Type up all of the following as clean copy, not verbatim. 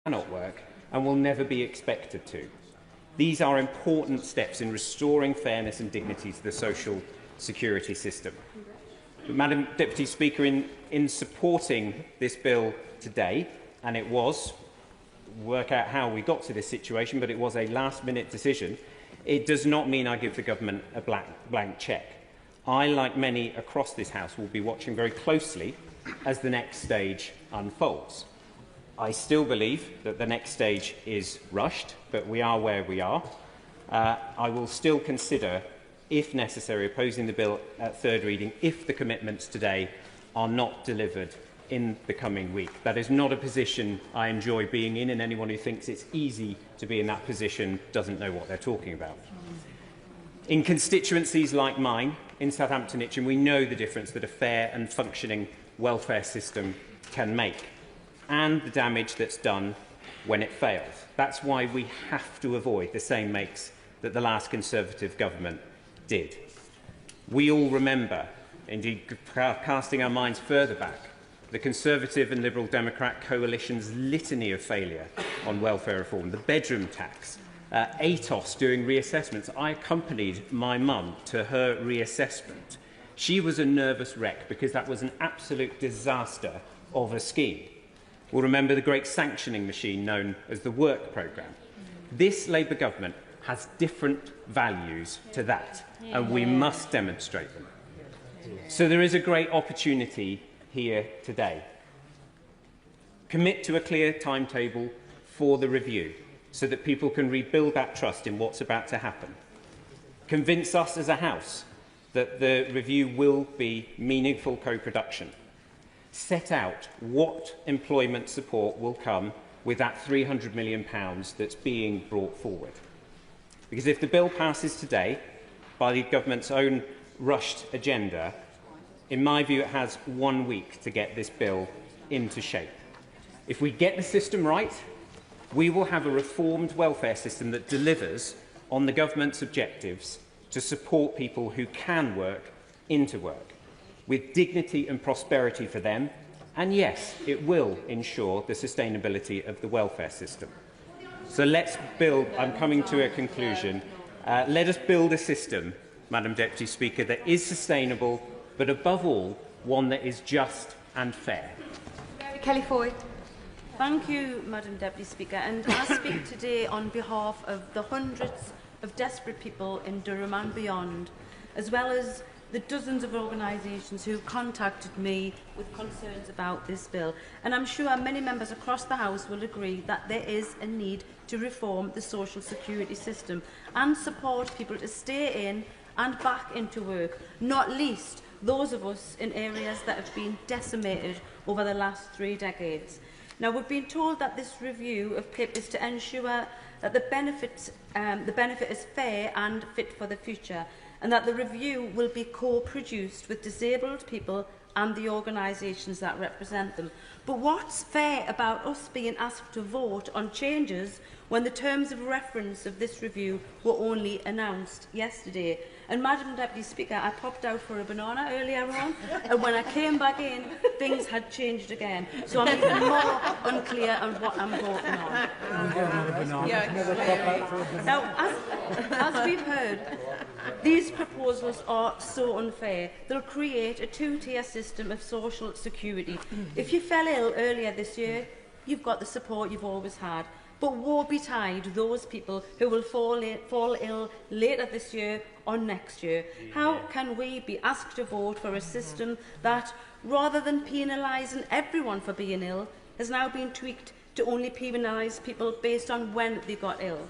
cannot work and will never be expected to. These are important steps in restoring fairness and dignity to the social security system. But, Madam Deputy Speaker, in supporting this bill today, and it was, work out how we got to this situation, but it was a last-minute decision, it does not mean I give the government a blank cheque. I, like many across this House, will be watching very closely as the next stage unfolds. I still believe that the next stage is rushed, but we are where we are. I will still consider, if necessary, opposing the bill at third reading if the commitments today are not delivered in the coming week. That is not a position I enjoy being in, and anyone who thinks it's easy to be in that position doesn't know what they're talking about. In constituencies like mine, in Southampton, we know the difference that a fair and functioning welfare system can make, and the damage that's done when it fails. That's why we have to avoid the same makes that the last Conservative government did. We all remember, indeed casting our minds further back, the Conservative and Liberal Democrat coalition's litany of failure on welfare reform, the bedroom tax, ATOS doing reassessments. I accompanied my mum to her reassessment. She was a nervous wreck because that was an absolute disaster of a scheme. We'll remember the great sanctioning machine known as the work programme. This Labour government has different values to that, and we must demonstrate them. So there is a great opportunity here today. Commit to a clear timetable for the review so that people can rebuild that trust in what's about to happen. Convince us as a House that the review will be meaningful co-production. Set out what employment support will come with that £300 million that's being brought forward. Because if the bill passes today by the government's own rushed agenda, in my view it has 1 week to get this bill into shape. If we get the system right, we will have a reformed welfare system that delivers on the government's objectives to support people who can work into work, with dignity and prosperity for them, and yes, it will ensure the sustainability of the welfare system. So let's build, I'm coming to a conclusion, let us build a system, Madam Deputy Speaker, that is sustainable, but above all, one that is just and fair. Kelly-Foy. Thank you, Madam Deputy Speaker, and I speak today on behalf of the hundreds of desperate people in Durham and beyond, as well as the dozens of organisations who contacted me with concerns about this bill. And I'm sure many members across the House will agree that there is a need to reform the social security system and support people to stay in and back into work, not least those of us in areas that have been decimated over the last 3 decades. Now, we've been told that this review of PIP is to ensure that the benefit is fair and fit for the future, and that the review will be co-produced with disabled people and the organisations that represent them. But what's fair about us being asked to vote on changes when the terms of reference of this review were only announced yesterday? And Madam Deputy Speaker, I popped out for a banana earlier on, and when I came back in, things had changed again. So I'm even more unclear on what I'm voting on. Now, as we've heard, these proposals are so unfair. They'll create a two-tier system of social security. If you fell ill earlier this year, you've got the support you've always had. But woe betide those people who will fall ill later this year or next year. How can we be asked to vote for a system that, rather than penalising everyone for being ill, has now been tweaked to only penalise people based on when they got ill?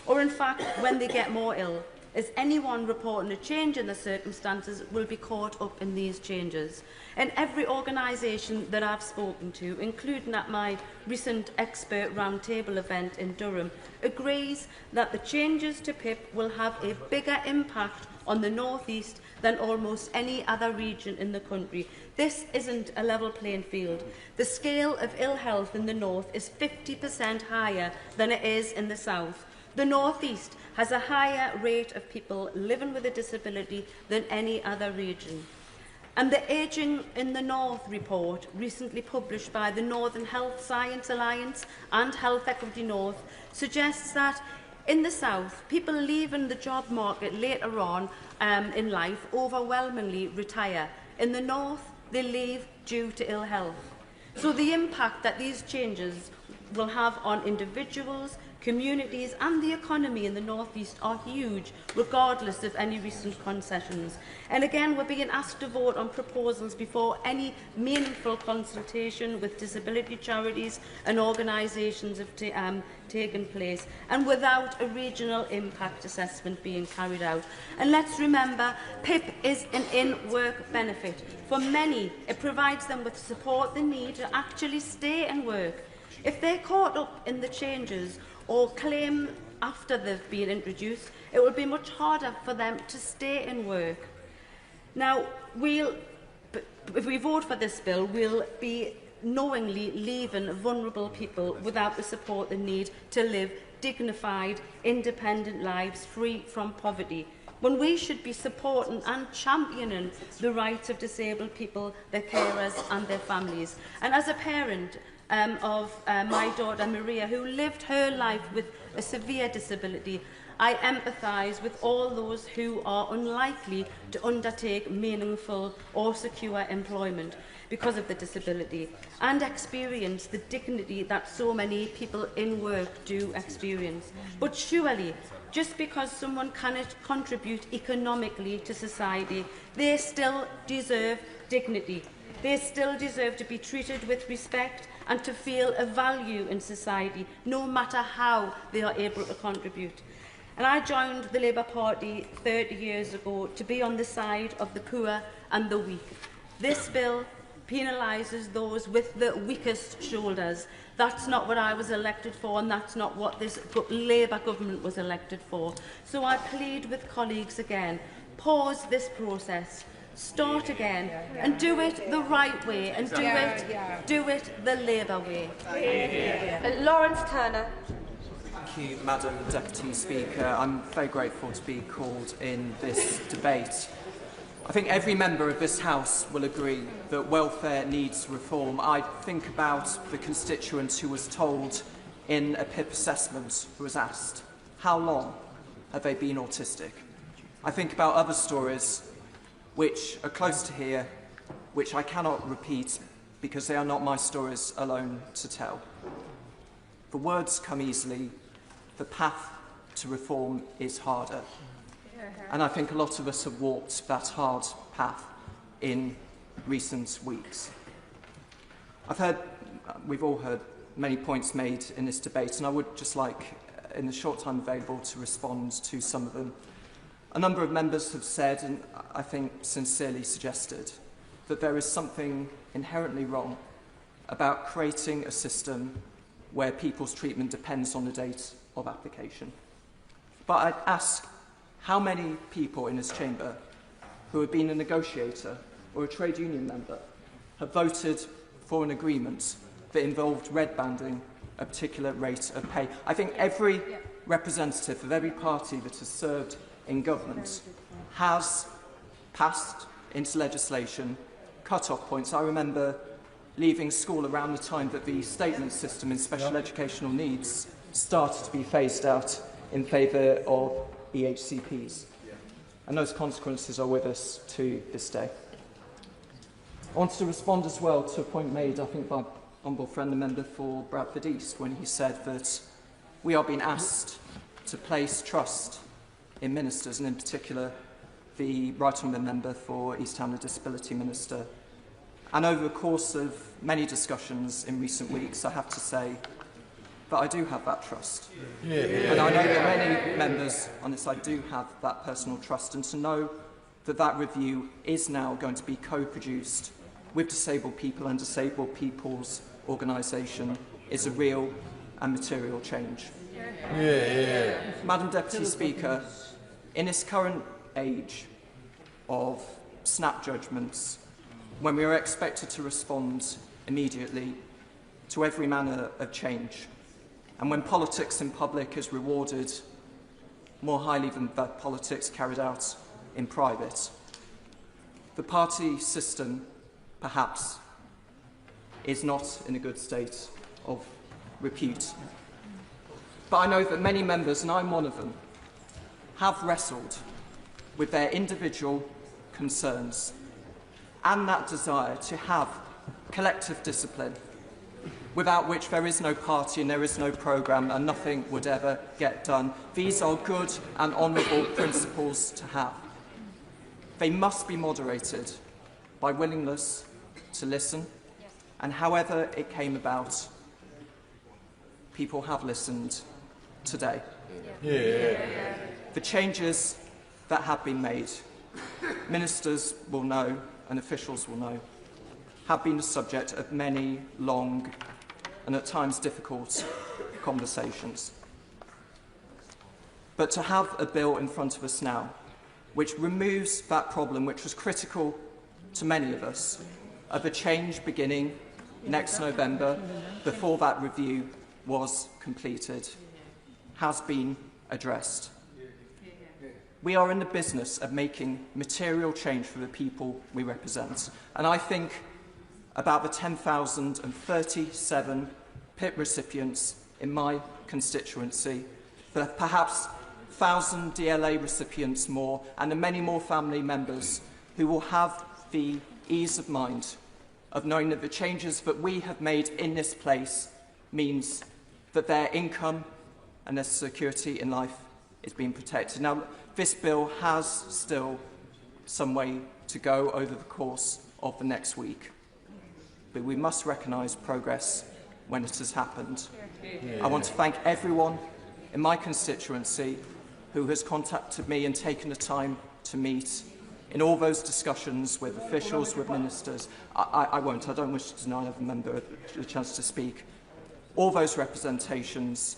Or in fact, when they get more ill, as anyone reporting a change in the circumstances will be caught up in these changes. And every organisation that I've spoken to, including at my recent expert roundtable event in Durham, agrees that the changes to PIP will have a bigger impact on the North East than almost any other region in the country. This isn't a level playing field. The scale of ill health in the North is 50% higher than it is in the South. The North East has a higher rate of people living with a disability than any other region. And the Ageing in the North report, recently published by the Northern Health Science Alliance and Health Equity North, suggests that in the South, people leaving the job market later on in life overwhelmingly retire. In the North, they leave due to ill health. So the impact that these changes will have on individuals, communities and the economy in the North East are huge, regardless of any recent concessions. And again, we're being asked to vote on proposals before any meaningful consultation with disability charities and organisations have taken place, and without a regional impact assessment being carried out. And let's remember, PIP is an in-work benefit. For many, it provides them with support they need to actually stay and work. If they're caught up in the changes or claim after they've been introduced, it will be much harder for them to stay in work. Now, if we vote for this bill, we'll be knowingly leaving vulnerable people without the support they need to live dignified, independent lives free from poverty, when we should be supporting and championing the rights of disabled people, their carers and their families. And as a parent of my daughter Maria, who lived her life with a severe disability, I empathise with all those who are unlikely to undertake meaningful or secure employment because of the disability, and experience the dignity that so many people in work do experience. But surely, just because someone cannot contribute economically to society, they still deserve dignity. They still deserve to be treated with respect and to feel a value in society, no matter how they are able to contribute. And I joined the Labour Party 30 years ago to be on the side of the poor and the weak. This bill penalises those with the weakest shoulders. That's not what I was elected for, and that's not what this Labour government was elected for. So I plead with colleagues again, pause this process, start again, and do it the right way, and do it the Labour way. Lawrence Turner. Thank you, Madam Deputy Speaker. I'm very grateful to be called in this debate. I think every member of this House will agree that welfare needs reform. I think about the constituent who was told in a PIP assessment, who was asked, how long have they been autistic? I think about other stories which are close to here, which I cannot repeat because they are not my stories alone to tell. The words come easily, the path to reform is harder. And I think a lot of us have walked that hard path in recent weeks. We've all heard many points made in this debate, and I would just like, in the short time available, to respond to some of them. A number of members have said, and I think sincerely suggested, that there is something inherently wrong about creating a system where people's treatment depends on the date of application. But I'd ask, how many people in this chamber who have been a negotiator or a trade union member have voted for an agreement that involved red banding a particular rate of pay? I think every representative of every party that has served in government has passed into legislation cut-off points. I remember leaving school around the time that the statement system in special educational needs started to be phased out in favour of EHCPs. And those consequences are with us to this day. I wanted to respond as well to a point made, I think, by honourable friend, the member for Bradford East, when he said that we are being asked to place trust in ministers, and in particular the right honourable member for East Ham, the Disability Minister. And over the course of many discussions in recent weeks, I have to say that I do have that trust. And I know that many members on this side do have that personal trust, and to know that that review is now going to be co-produced with disabled people and disabled people's organisation is a real and material change. Madam Deputy Speaker, in this current age of snap judgments, when we are expected to respond immediately to every manner of change, and when politics in public is rewarded more highly than that politics carried out in private, The party system, perhaps, is not in a good state of repute. But I know that many members, and I'm one of them, have wrestled with their individual concerns and that desire to have collective discipline, without which there is no party and there is no programme and nothing would ever get done. These are good and honourable principles to have. They must be moderated by willingness to listen, and however it came about, people have listened today. The changes that have been made, ministers will know and officials will know, have been the subject of many long and at times difficult conversations. But to have a bill in front of us now which removes that problem which was critical to many of us, of a change beginning next November before that review was completed, has been addressed. We are in the business of making material change for the people we represent. And I think about the 10,037 PIP recipients in my constituency, the perhaps 1,000 DLA recipients more, and the many more family members who will have the ease of mind of knowing that the changes that we have made in this place means that their income and their security in life is being protected. Now, this bill has still some way to go over the course of the next week, but we must recognise progress when it has happened. I want to thank everyone in my constituency who has contacted me and taken the time to meet in all those discussions with officials, with ministers. I don't wish to deny another member a chance to speak. All those representations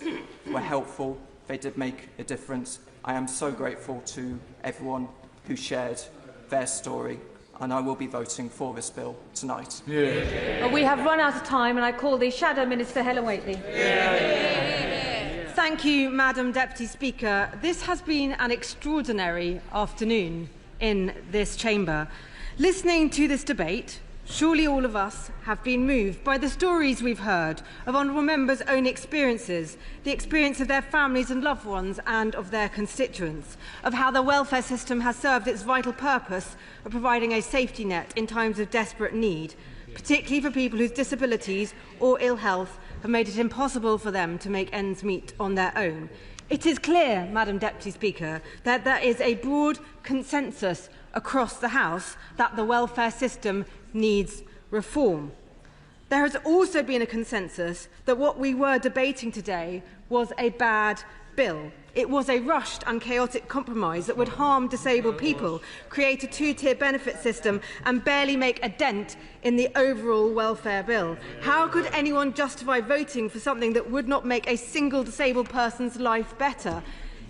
were helpful. They did make a difference. I am so grateful to everyone who shared their story, and I will be voting for this bill tonight. Well, we have run out of time, and I call the Shadow Minister, Helen Whately. Thank you, Madam Deputy Speaker. This has been an extraordinary afternoon in this chamber. Listening to this debate, surely all of us have been moved by the stories we've heard of honourable members' own experiences, the experience of their families and loved ones and of their constituents, of how the welfare system has served its vital purpose of providing a safety net in times of desperate need, particularly for people whose disabilities or ill health have made it impossible for them to make ends meet on their own. It is clear, Madam Deputy Speaker, that there is a broad consensus across the House that the welfare system needs reform. There has also been a consensus that what we were debating today was a bad bill. It was a rushed and chaotic compromise that would harm disabled people, create a two-tier benefit system and barely make a dent in the overall welfare bill. How could anyone justify voting for something that would not make a single disabled person's life better?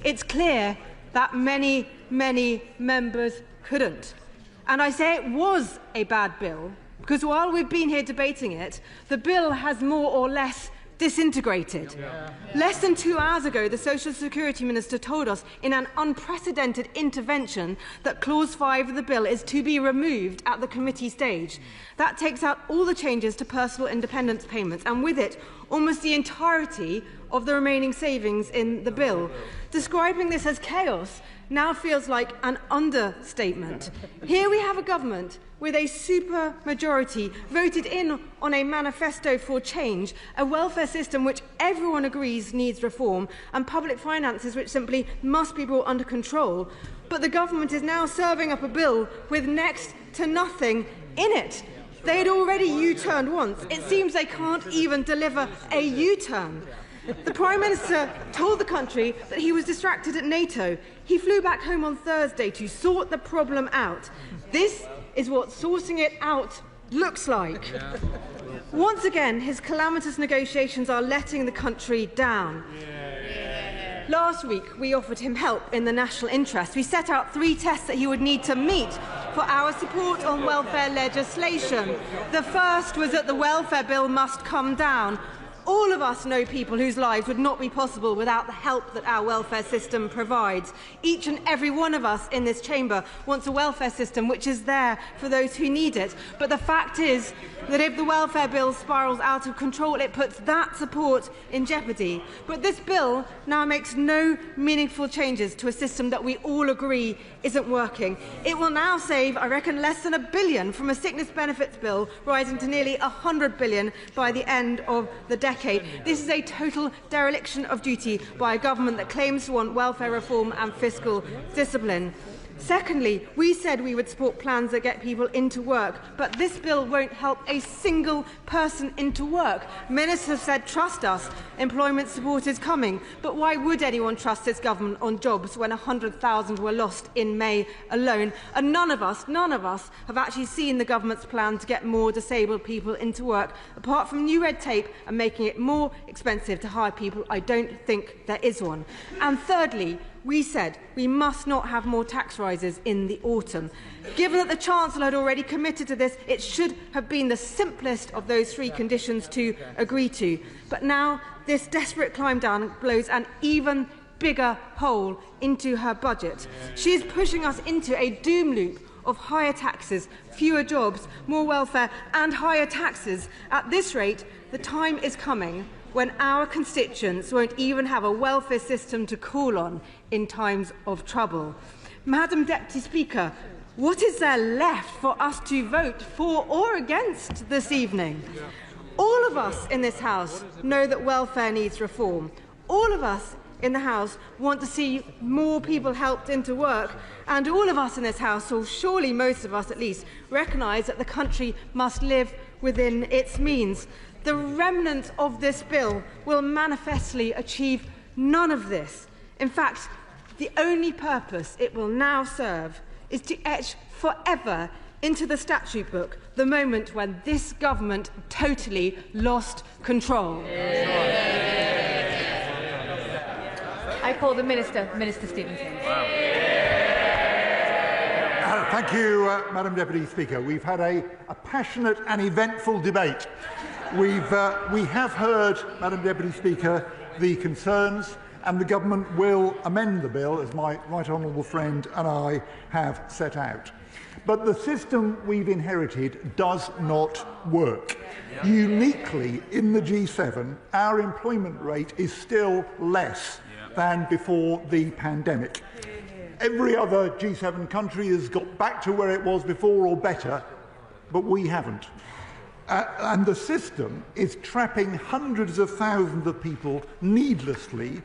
It's clear that many, many members couldn't. And I say it was a bad bill because while we've been here debating it, the bill has more or less disintegrated. Less than 2 hours ago, the Social Security Minister told us in an unprecedented intervention that Clause 5 of the bill is to be removed at the committee stage. That takes out all the changes to personal independence payments and with it almost the entirety of the remaining savings in the bill. Describing this as chaos now feels like an understatement. Here we have a government with a super majority voted in on a manifesto for change, a welfare system which everyone agrees needs reform, and public finances which simply must be brought under control. But the government is now serving up a bill with next to nothing in it. They had already U-turned once. It seems they can't even deliver a U-turn. The Prime Minister told the country that he was distracted at NATO. He flew back home on Thursday to sort the problem out. This is what sorting it out looks like. Once again, his calamitous negotiations are letting the country down. Last week, we offered him help in the national interest. We set out 3 tests that he would need to meet for our support on welfare legislation. The first was that the welfare bill must come down. All of us know people whose lives would not be possible without the help that our welfare system provides. Each and every one of us in this chamber wants a welfare system which is there for those who need it. But the fact is that if the welfare bill spirals out of control, it puts that support in jeopardy. But this bill now makes no meaningful changes to a system that we all agree isn't working. It will now save, I reckon, less than £1 billion from a sickness benefits bill rising to nearly £100 billion by the end of the decade. This is a total dereliction of duty by a government that claims to want welfare reform and fiscal discipline. Secondly, we said we would support plans that get people into work, but this bill won't help a single person into work. Ministers said, trust us, employment support is coming. But why would anyone trust this government on jobs when 100,000 were lost in May alone? And none of us have actually seen the government's plan to get more disabled people into work. Apart from new red tape and making it more expensive to hire people, I don't think there is one. And thirdly, we said we must not have more tax rises in the autumn. Given that the Chancellor had already committed to this, it should have been the simplest of those three conditions to agree to. But now this desperate climb down blows an even bigger hole into her budget. She is pushing us into a doom loop of higher taxes, fewer jobs, more welfare and higher taxes. At this rate, the time is coming when our constituents won't even have a welfare system to call on in times of trouble. Madam Deputy Speaker, what is there left for us to vote for or against this evening? All of us in this House know that welfare needs reform. All of us in the House want to see more people helped into work, and all of us in this House, or surely most of us at least, recognise that the country must live within its means. The remnant of this bill will manifestly achieve none of this. In fact, the only purpose it will now serve is to etch forever into the statute book the moment when this government totally lost control. I call the Minister, Minister Stevenson. Thank you, Madam Deputy Speaker. We've had a passionate and eventful debate. We have heard, Madam Deputy Speaker, the concerns, and the government will amend the bill, as my right honourable friend and I have set out. But the system we've inherited does not work. Uniquely in the G7, our employment rate is still less than before the pandemic. Every other G7 country has got back to where it was before or better, but we haven't. And the system is trapping hundreds of thousands of people needlessly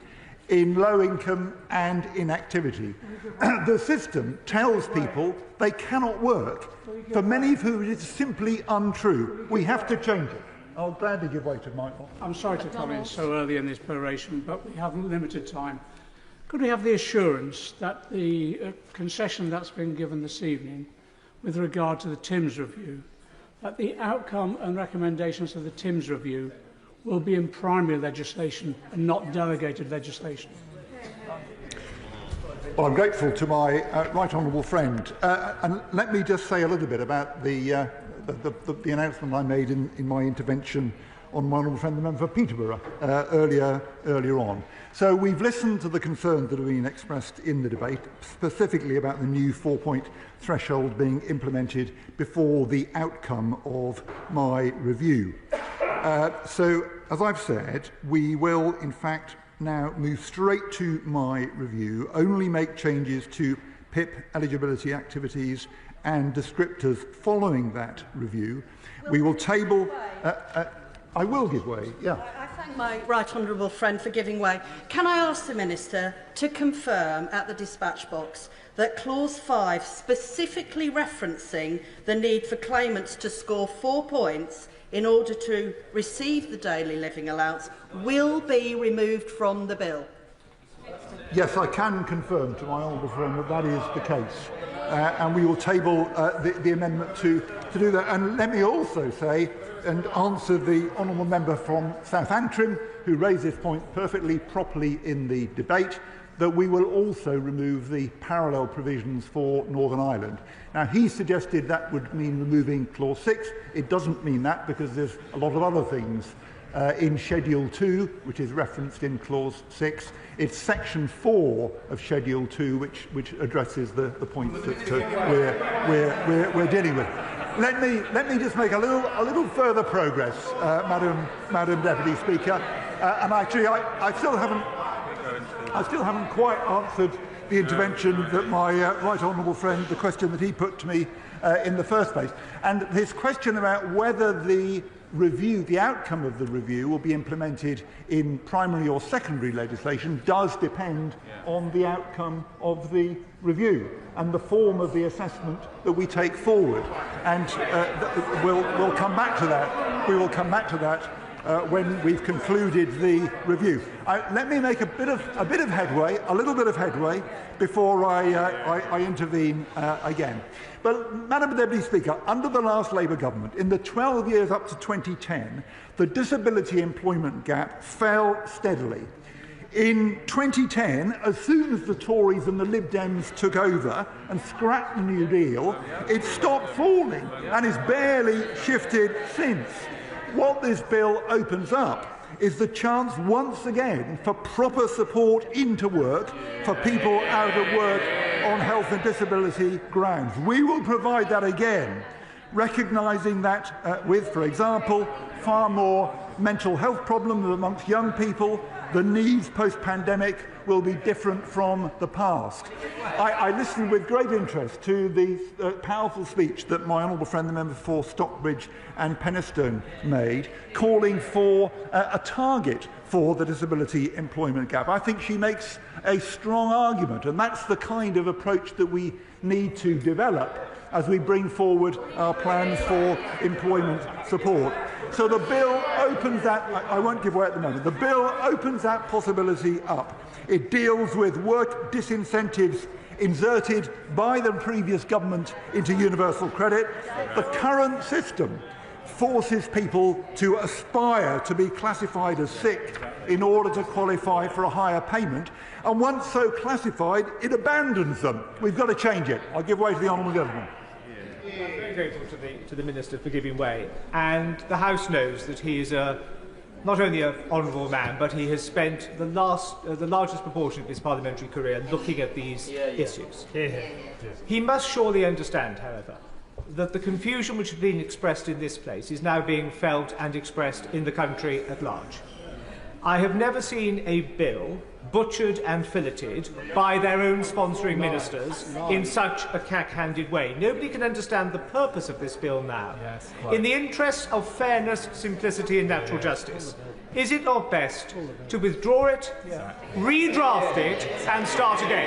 in low income and inactivity. The system tells people they cannot work, for many of whom it is simply untrue. We have to change it. I'll gladly give way to Michael. I'm sorry to come in so early in this peroration, but we have limited time. Could we have the assurance that the concession that's been given this evening with regard to the Timms review, that the outcome and recommendations of the Timms review will be in primary legislation and not delegated legislation? Well, I'm grateful to my right honourable friend. And let me just say a little bit about the announcement I made in my intervention on my honourable friend, the member for Peterborough, earlier on. So we've listened to the concerns that have been expressed in the debate, specifically about the new 4-point threshold being implemented before the outcome of my review. So, as I've said, we will, in fact, now move straight to my review, only make changes to PIP eligibility activities and descriptors following that review. We will table... I will give way, yeah. I thank my right honourable friend for giving way. Can I ask the Minister to confirm at the dispatch box that Clause 5, specifically referencing the need for claimants to score 4 points in order to receive the daily living allowance, will be removed from the bill? Yes, I can confirm to my honourable friend that that is the case. And we will table the amendment to do that. And let me also say, and answer the honourable member from South Antrim, who raised this point perfectly properly in the debate, that we will also remove the parallel provisions for Northern Ireland. Now, he suggested that would mean removing Clause 6. It doesn't mean that, because there's a lot of other things in Schedule 2, which is referenced in Clause 6. It's Section 4 of Schedule 2, which addresses the points that we're dealing with. Let me just make a little further progress, Madam Deputy Speaker, and actually I still haven't quite answered the intervention that my right honourable friend, the question that he put to me in the first place, and his question about whether the outcome of the review will be implemented in primary or secondary legislation does depend on the outcome of the review and the form of the assessment that we take forward. And we'll come back to that. We will come back to that when we've concluded the review. Let me make a little bit of headway before I intervene again. But, Madam Deputy Speaker, under the last Labour government, in the 12 years up to 2010, the disability employment gap fell steadily. In 2010, as soon as the Tories and the Lib Dems took over and scrapped the New Deal, it stopped falling and has barely shifted since. What this bill opens up is the chance once again for proper support into work for people out of work on health and disability grounds. We will provide that again, recognising that with, for example, far more mental health problems amongst young people, the needs post-pandemic will be different from the past. I listened with great interest to the powerful speech that my honourable friend, the member for Stockbridge and Penistone, made, calling for a target for the disability employment gap. I think she makes a strong argument, and that's the kind of approach that we need to develop as we bring forward our plans for employment support. So the bill opens that, I won't give away at the moment, the bill opens that possibility up. It deals with work disincentives inserted by the previous government into universal credit. The current system forces people to aspire to be classified as sick in order to qualify for a higher payment, and once so classified, it abandons them. We've got to change it. I'll give way to the honourable gentleman. I'm very grateful to the Minister for giving way, and the House knows that he is not only an honourable man, but he has spent the largest proportion of his parliamentary career looking at these issues. He must surely understand, however, that the confusion which has been expressed in this place is now being felt and expressed in the country at large. I have never seen a bill butchered and filleted by their own sponsoring ministers in such a cack-handed way. Nobody can understand the purpose of this bill now. In the interests of fairness, simplicity and natural justice, is it not best to withdraw it, redraft it and start again?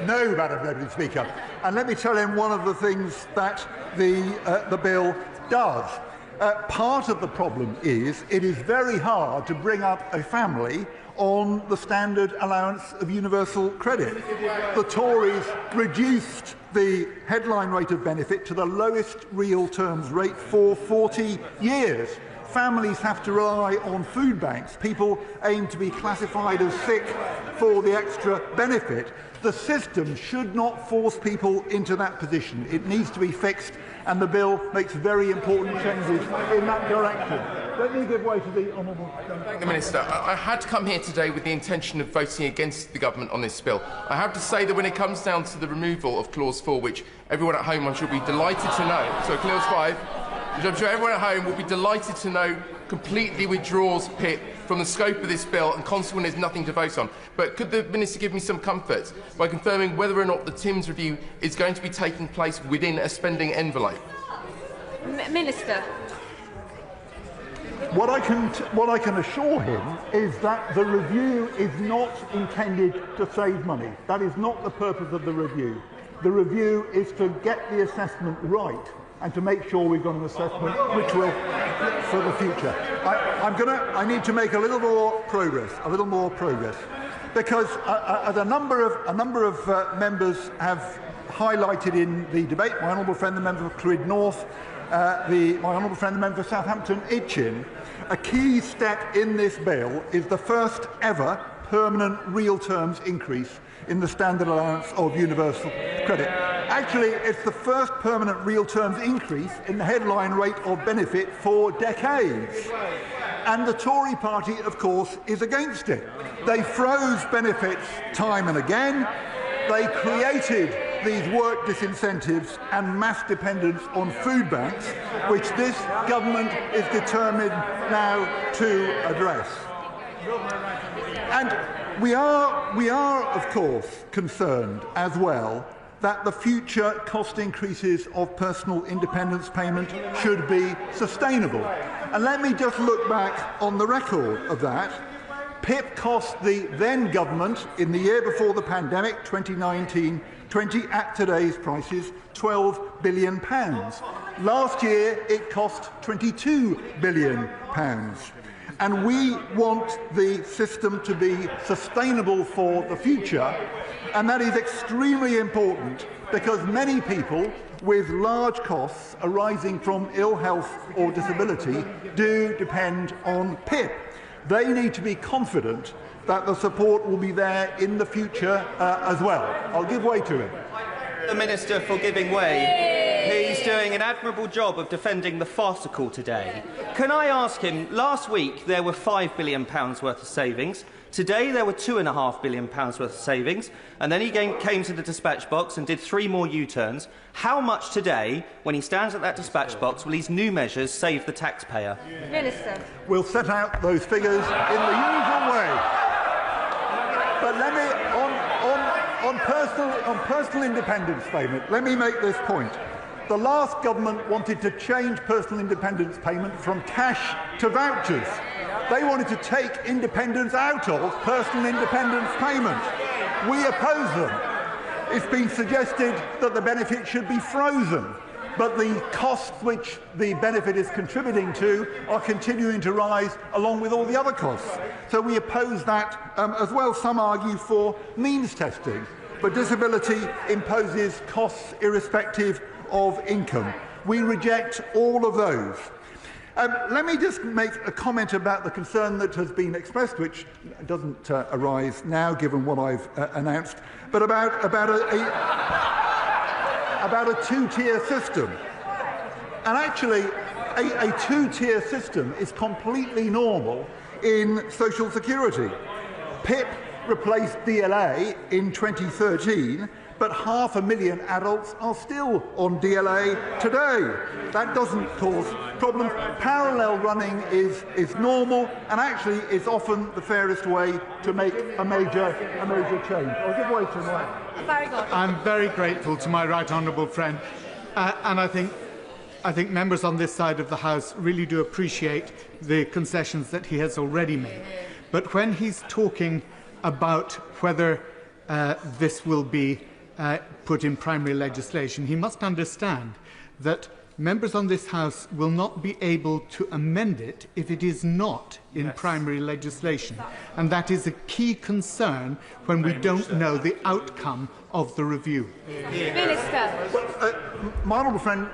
No, Madam Deputy Speaker. And let me tell him one of the things that the bill does. Part of the problem is it is very hard to bring up a family on the standard allowance of universal credit. The Tories reduced the headline rate of benefit to the lowest real terms rate for 40 years. Families have to rely on food banks. People aim to be classified as sick for the extra benefit. The system should not force people into that position. It needs to be fixed, and the bill makes very important changes in that direction. Let me give way to the honourable. Thank the Minister. I had to come here today with the intention of voting against the government on this bill. I have to say that when it comes down to the removal of Clause 4, which everyone at home, I'm sure, will be delighted to know, so Clause 5, which I'm sure everyone at home will be delighted to know completely withdraws PIP from the scope of this bill and consequently there's nothing to vote on. But could the Minister give me some comfort by confirming whether or not the Timms review is going to be taking place within a spending envelope? Minister. What I can assure him is that the review is not intended to save money. That is not the purpose of the review. The review is to get the assessment right and to make sure we've got an assessment which will for the future. I need to make a little more progress, because a number of members have highlighted in the debate. My honourable friend, the member for Clwyd North, my honourable friend, the member for Southampton Itchen. A key step in this bill is the first ever permanent real terms increase in the standard allowance of universal credit. Actually, it's the first permanent real terms increase in the headline rate of benefit for decades. And the Tory party, of course, is against it. They froze benefits time and again. They created these work disincentives and mass dependence on food banks, which this government is determined now to address. And we are, of course, concerned as well that the future cost increases of personal independence payment should be sustainable. And let me just look back on the record of that. PIP cost the then government in the year before the pandemic, 2019-20, at today's prices, £12 billion. Last year it cost £22 billion. And we want the system to be sustainable for the future, and that is extremely important because many people with large costs arising from ill health or disability do depend on PIP. They need to be confident that the support will be there in the future as well. I'll give way to him. The Minister for giving way. He's doing an admirable job of defending the farcical today. Can I ask him, last week there were £5 billion worth of savings. Today there were £2.5 billion worth of savings, and then he came to the dispatch box and did 3 more U-turns. How much today, when he stands at that dispatch box, will these new measures save the taxpayer? Minister. We'll set out those figures in the usual way. But let me, on personal independence payment, let me make this point. The last government wanted to change personal independence payment from cash to vouchers. They wanted to take independence out of personal independence payment. We oppose them. It's been suggested that the benefit should be frozen, but the costs which the benefit is contributing to are continuing to rise along with all the other costs. So we oppose that as well. Some argue for means testing, but disability imposes costs irrespective of income. We reject all of those. Let me just make a comment about the concern that has been expressed, which doesn't arise now, given what I've announced, but about a two-tier system. And actually, a two-tier system is completely normal in social security. PIP replaced DLA in 2013, but 500,000 adults are still on DLA today. That doesn't cause problems. Parallel running is normal, and actually is often the fairest way to make a major change. I'll give way to Mike. I'm very grateful to my right honourable friend, and I think members on this side of the House really do appreciate the concessions that he has already made. But when he's talking about whether this will be put in primary legislation, he must understand that members on this House will not be able to amend it if it is not in primary legislation. And that is a key concern when we don't know the outcome of the review. Minister. Well, my honourable friend,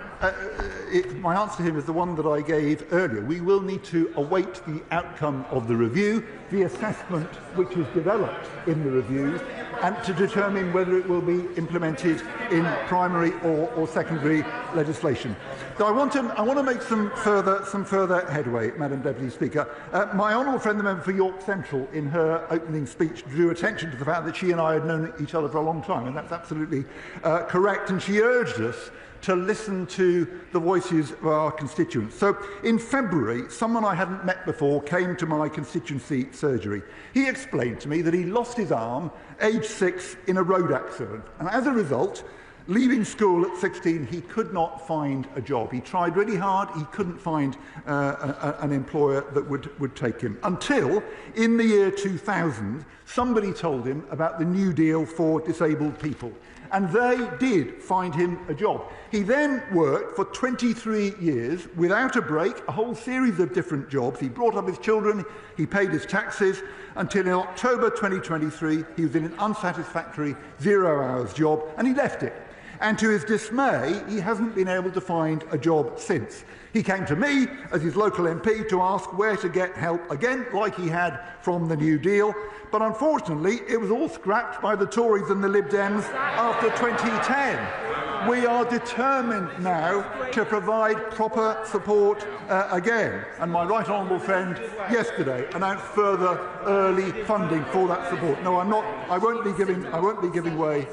my answer to him is the one that I gave earlier. We will need to await the outcome of the review, the assessment which is developed in the review, and to determine whether it will be implemented in primary or secondary legislation. So I want to make some further headway, Madam Deputy Speaker. My honourable friend, the member for York Central, in her opening speech, drew attention to the fact that she and I had known each other for a long time, and that's absolutely correct. And she urged us to listen to the voices of our constituents. So in February, someone I hadn't met before came to my constituency surgery. He explained to me that he lost his arm, aged 6, in a road accident. And as a result, leaving school at 16, he could not find a job. He tried really hard, he couldn't find an employer that would take him. Until, in the year 2000, somebody told him about the New Deal for disabled people. And they did find him a job. He then worked for 23 years without a break, a whole series of different jobs. He brought up his children, he paid his taxes, until in October 2023 he was in an unsatisfactory 0-hours job, and he left it. And to his dismay, he hasn't been able to find a job since. He came to me as his local MP to ask where to get help again, like he had from the New Deal. But unfortunately, it was all scrapped by the Tories and the Lib Dems after 2010. We are determined now to provide proper support again. And my right honourable friend yesterday announced further early funding for that support. No, I'm not. I won't be giving way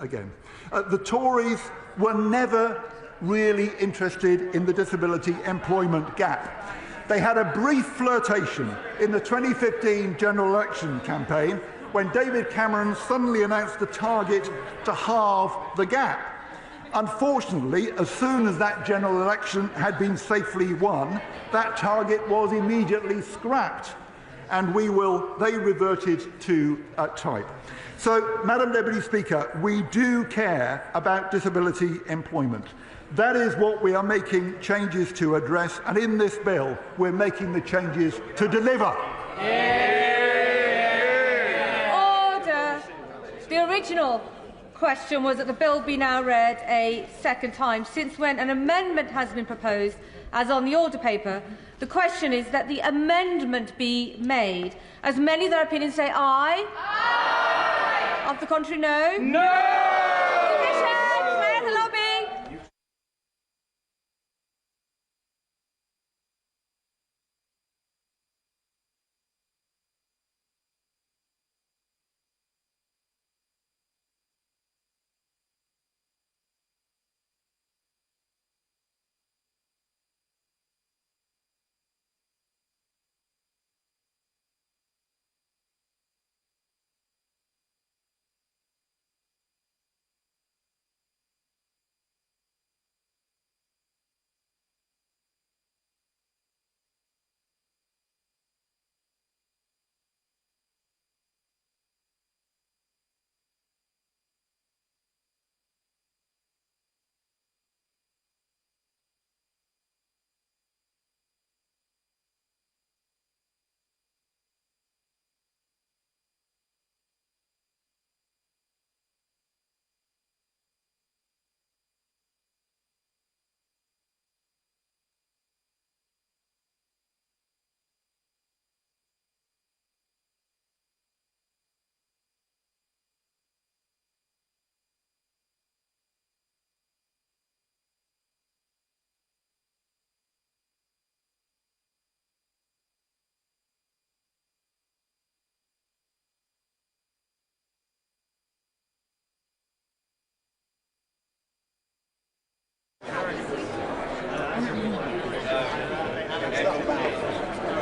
again. The Tories were never really interested in the disability employment gap. They had a brief flirtation in the 2015 general election campaign when David Cameron suddenly announced a target to halve the gap. Unfortunately, as soon as that general election had been safely won, that target was immediately scrapped, and they reverted to type. So, Madam Deputy Speaker, we do care about disability employment. That is what we are making changes to address, and in this bill, we're making the changes to deliver. Order. The original question was that the bill be now read a second time, since when an amendment has been proposed, as on the order paper. The question is that the amendment be made. As many of their opinions say aye. Aye. Of the contrary, no. No. Petition. Clear the lobby.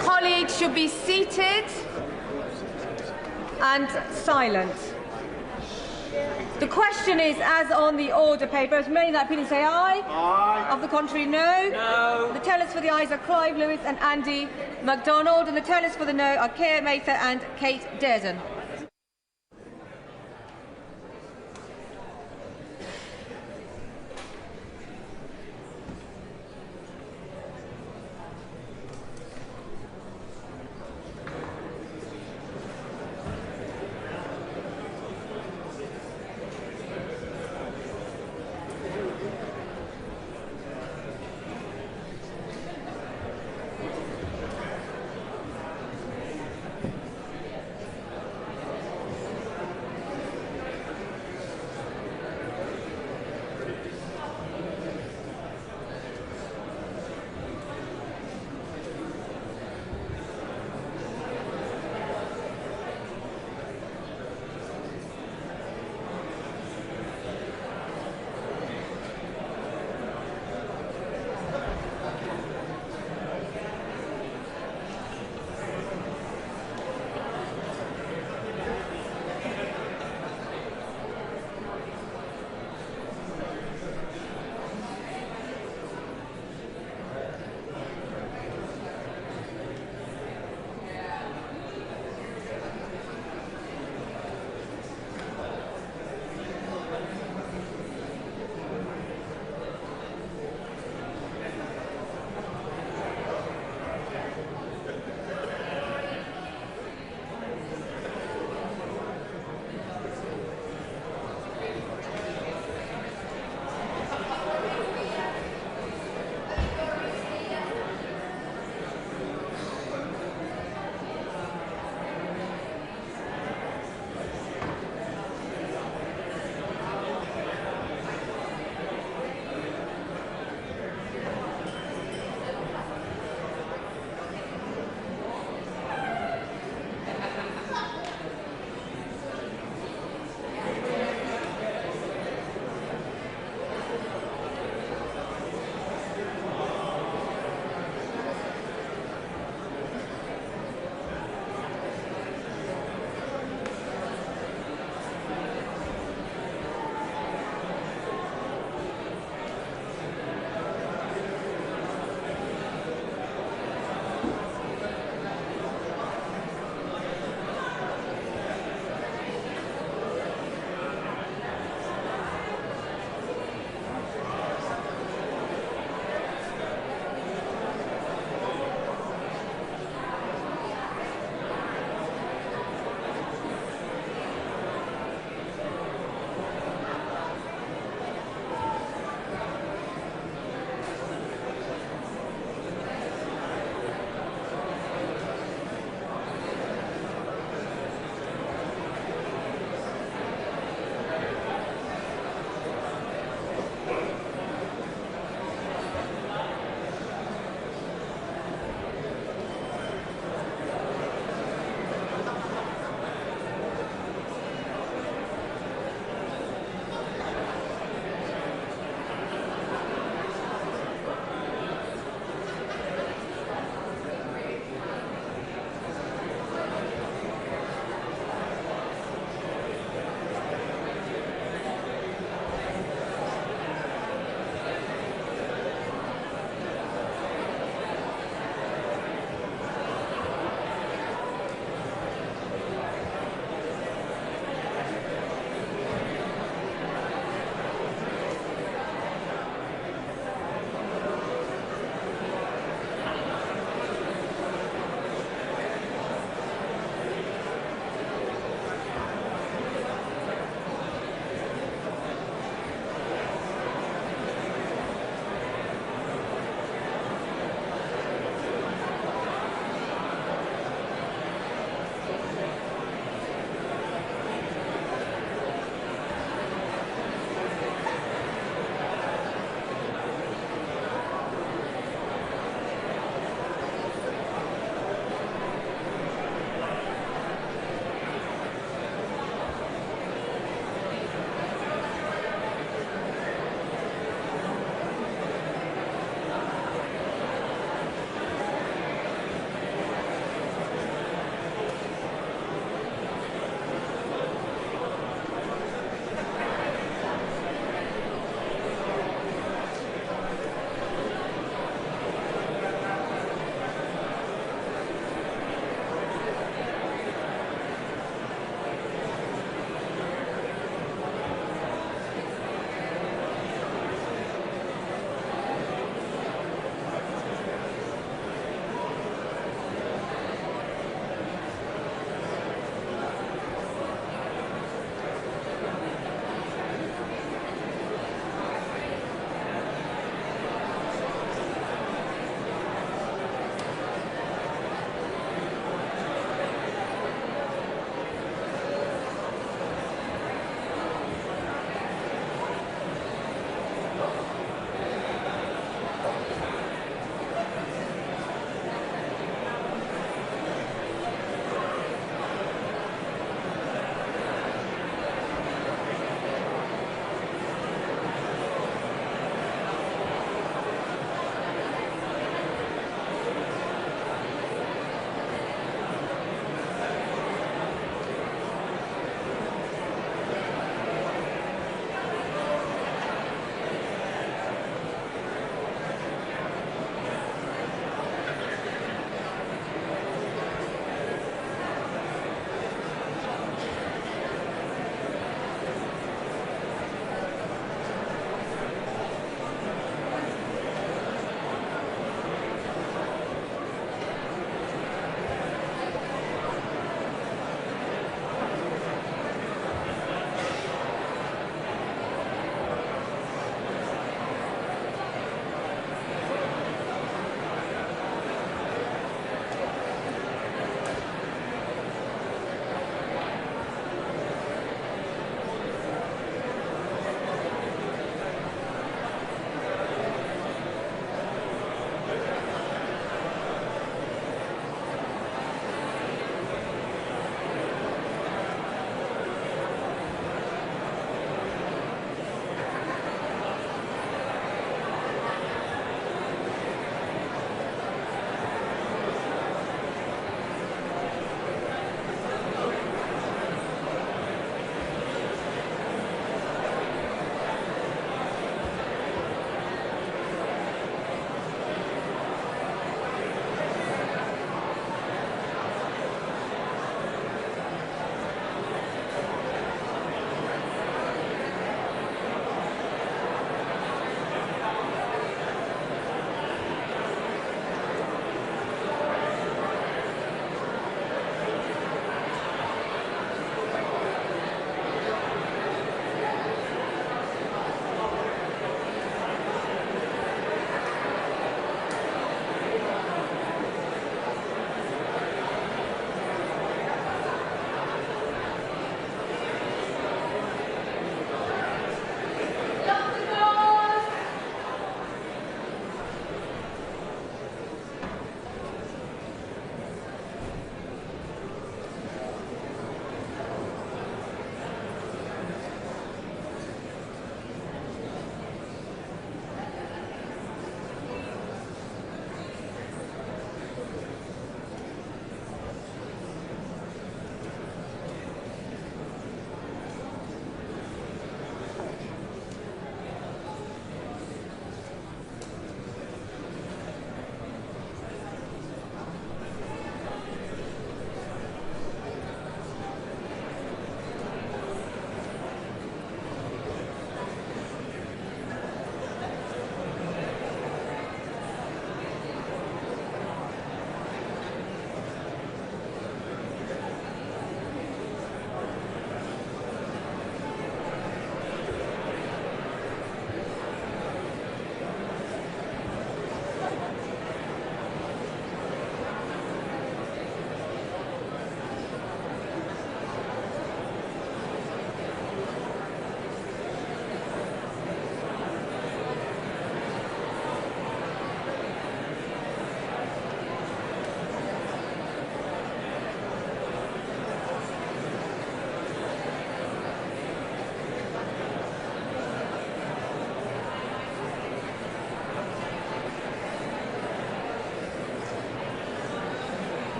Colleagues should be seated and silent. The question is, as on the order paper, as many of that opinion say aye. Aye. Of the contrary, no. No. The tellers for the ayes are Clive Lewis and Andy MacDonald, and the tellers for the no are Keir Mather and Kate Dearden.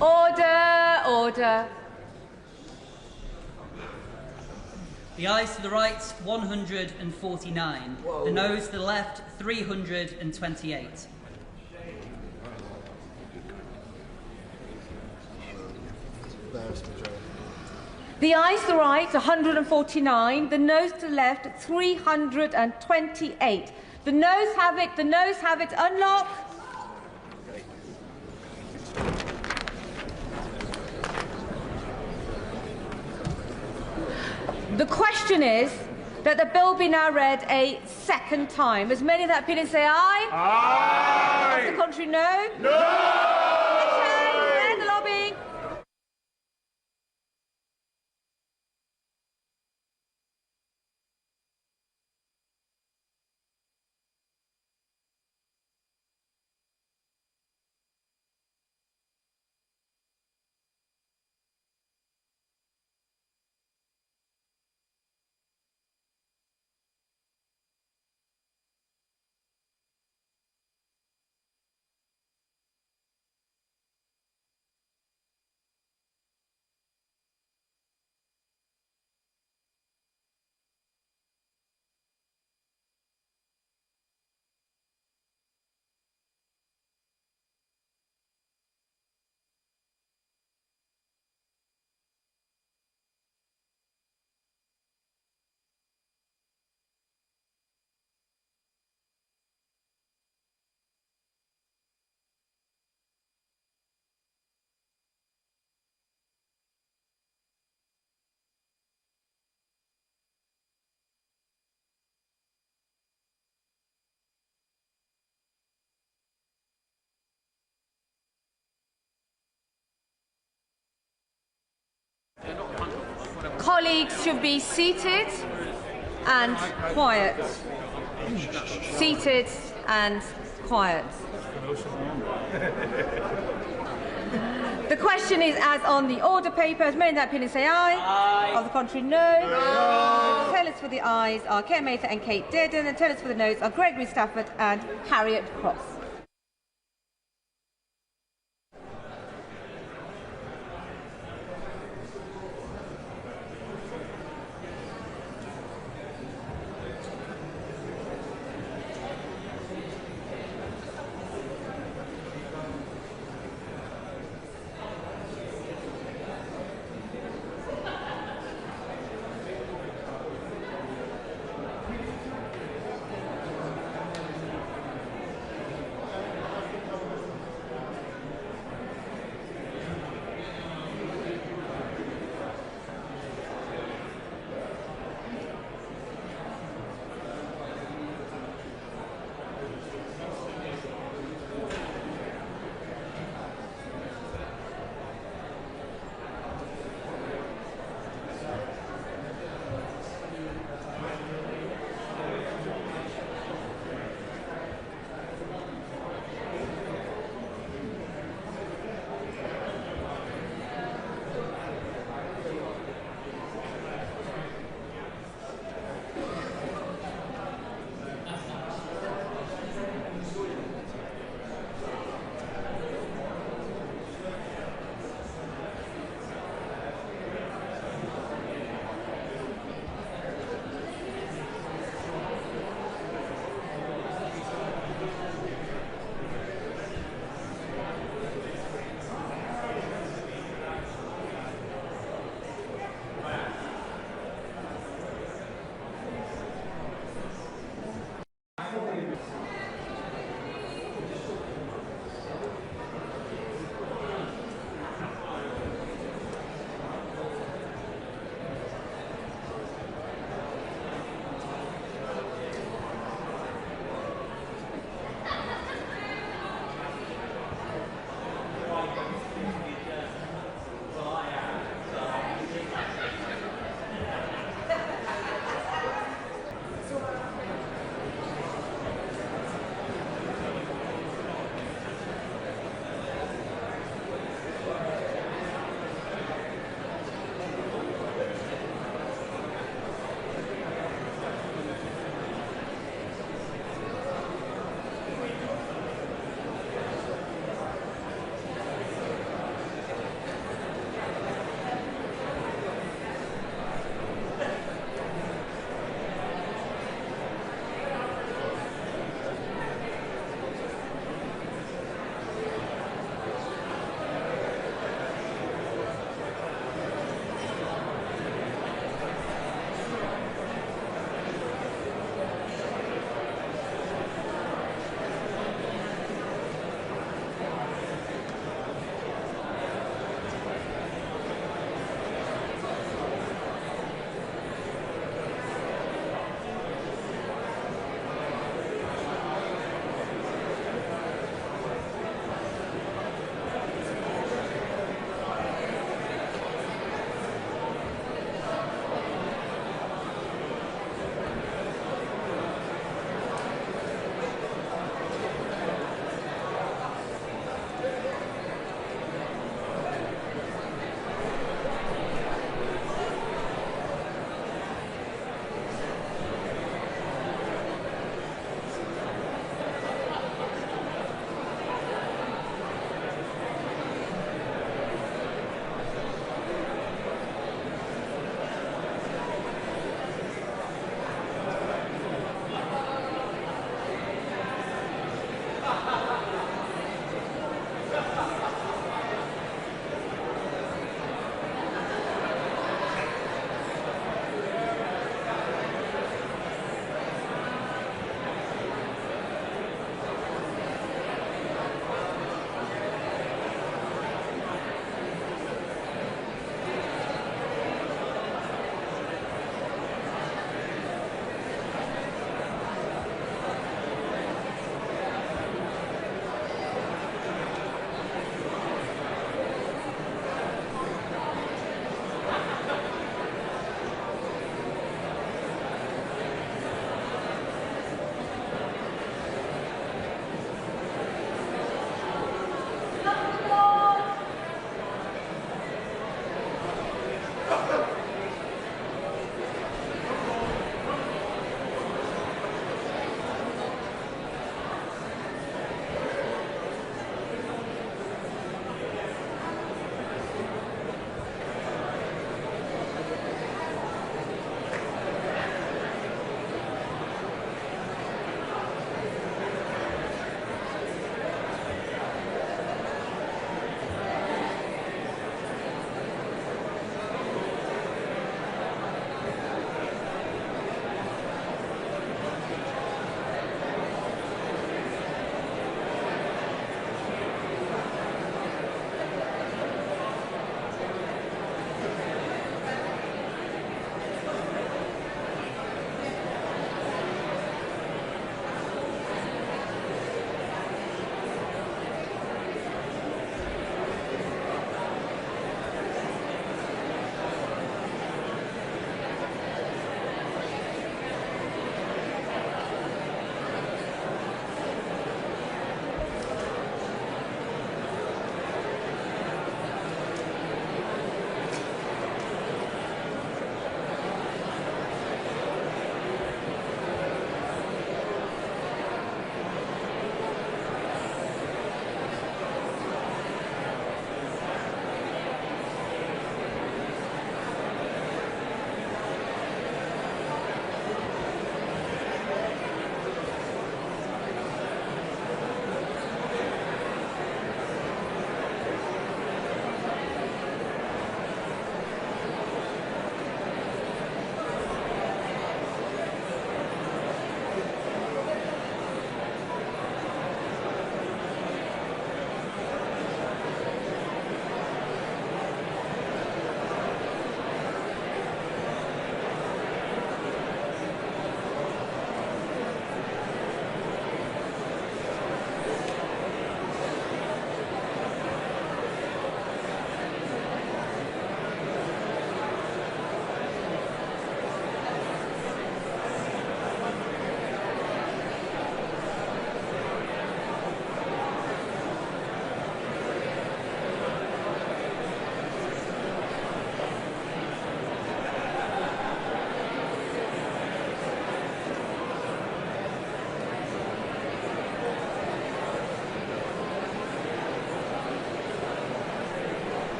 Order, order. The ayes to the right, 149. Whoa. The noes to the left, 328. The ayes to the right, 149. The noes to the left, 328. The noes have it. The noes have it. Unlock. The question is that the bill be now read a second time. As many of that opinion say aye? Aye. Of the contrary, no? No! Clear the lobby. Colleagues should be seated and quiet. Seated and quiet. The question is as on the order paper. As many in that opinion say aye. Aye. Of the contrary, no. No. Tellers for the ayes are Kate Mather and Kate Dearden, and tellers for the noes are Gregory Stafford and Harriet Cross.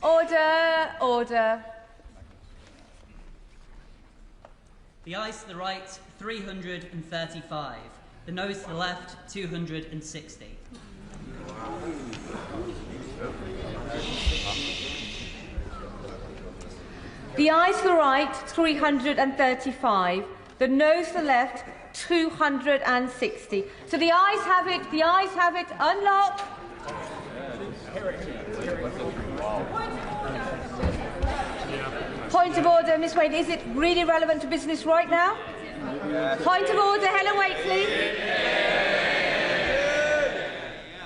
Order, order. The ayes to the right, 335. The noes to the left, 260. The ayes to the right, 335. The noes to the left, 260. So the ayes have it. The ayes have it. Unlock. Point of order, Ms Wade. Is it really relevant to business right now? Point of order, Helen Wakesley.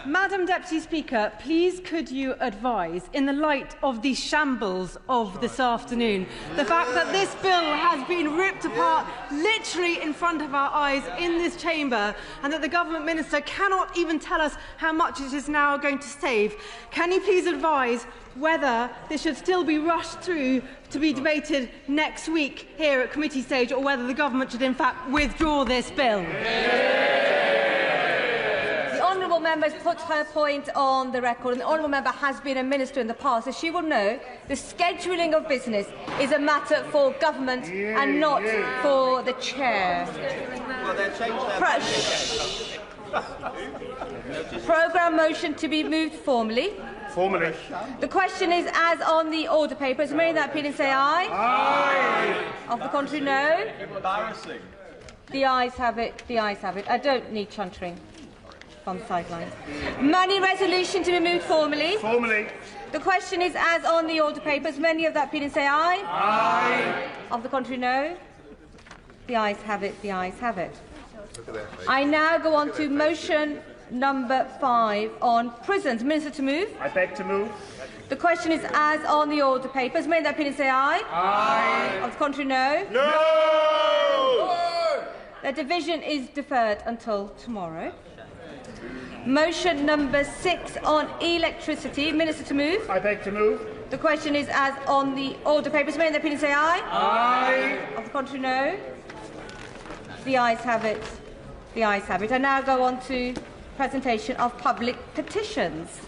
Madam Deputy Speaker, please could you advise, in the light of the shambles of this afternoon, the fact that this bill has been ripped apart literally in front of our eyes in this chamber, and that the Government Minister cannot even tell us how much it is now going to save, can you please advise whether this should still be rushed through to be debated next week here at committee stage, or whether the Government should in fact withdraw this bill? The honourable member has put her point on the record, and the honourable member has been a minister in the past, as she will know. The scheduling of business is a matter for government and not for the chair. Programme motion to be moved formally. Formally. The question is as on the order paper. Is many in that opinion say aye? Aye. Of the contrary, no. Embarrassing. The ayes have it. The ayes have it. I don't need chuntering on the sidelines. Money resolution to be moved formally. Formally. The question is as on the order papers. Many of that opinion say aye. Aye. Of the contrary, no. The ayes have it. The ayes have it. I now go on to motion number 5 on prisons. Minister to move. I beg to move. The question is as on the order papers. Many in that opinion say aye. Aye. Of the contrary, no. No. The division is deferred until tomorrow. Motion number 6 on electricity. Minister to move. I beg to move. The question is as on the order papers. Many in that opinion say aye. Aye. Of the contrary, no. The ayes have it. The ayes have it. I now go on to presentation of public petitions.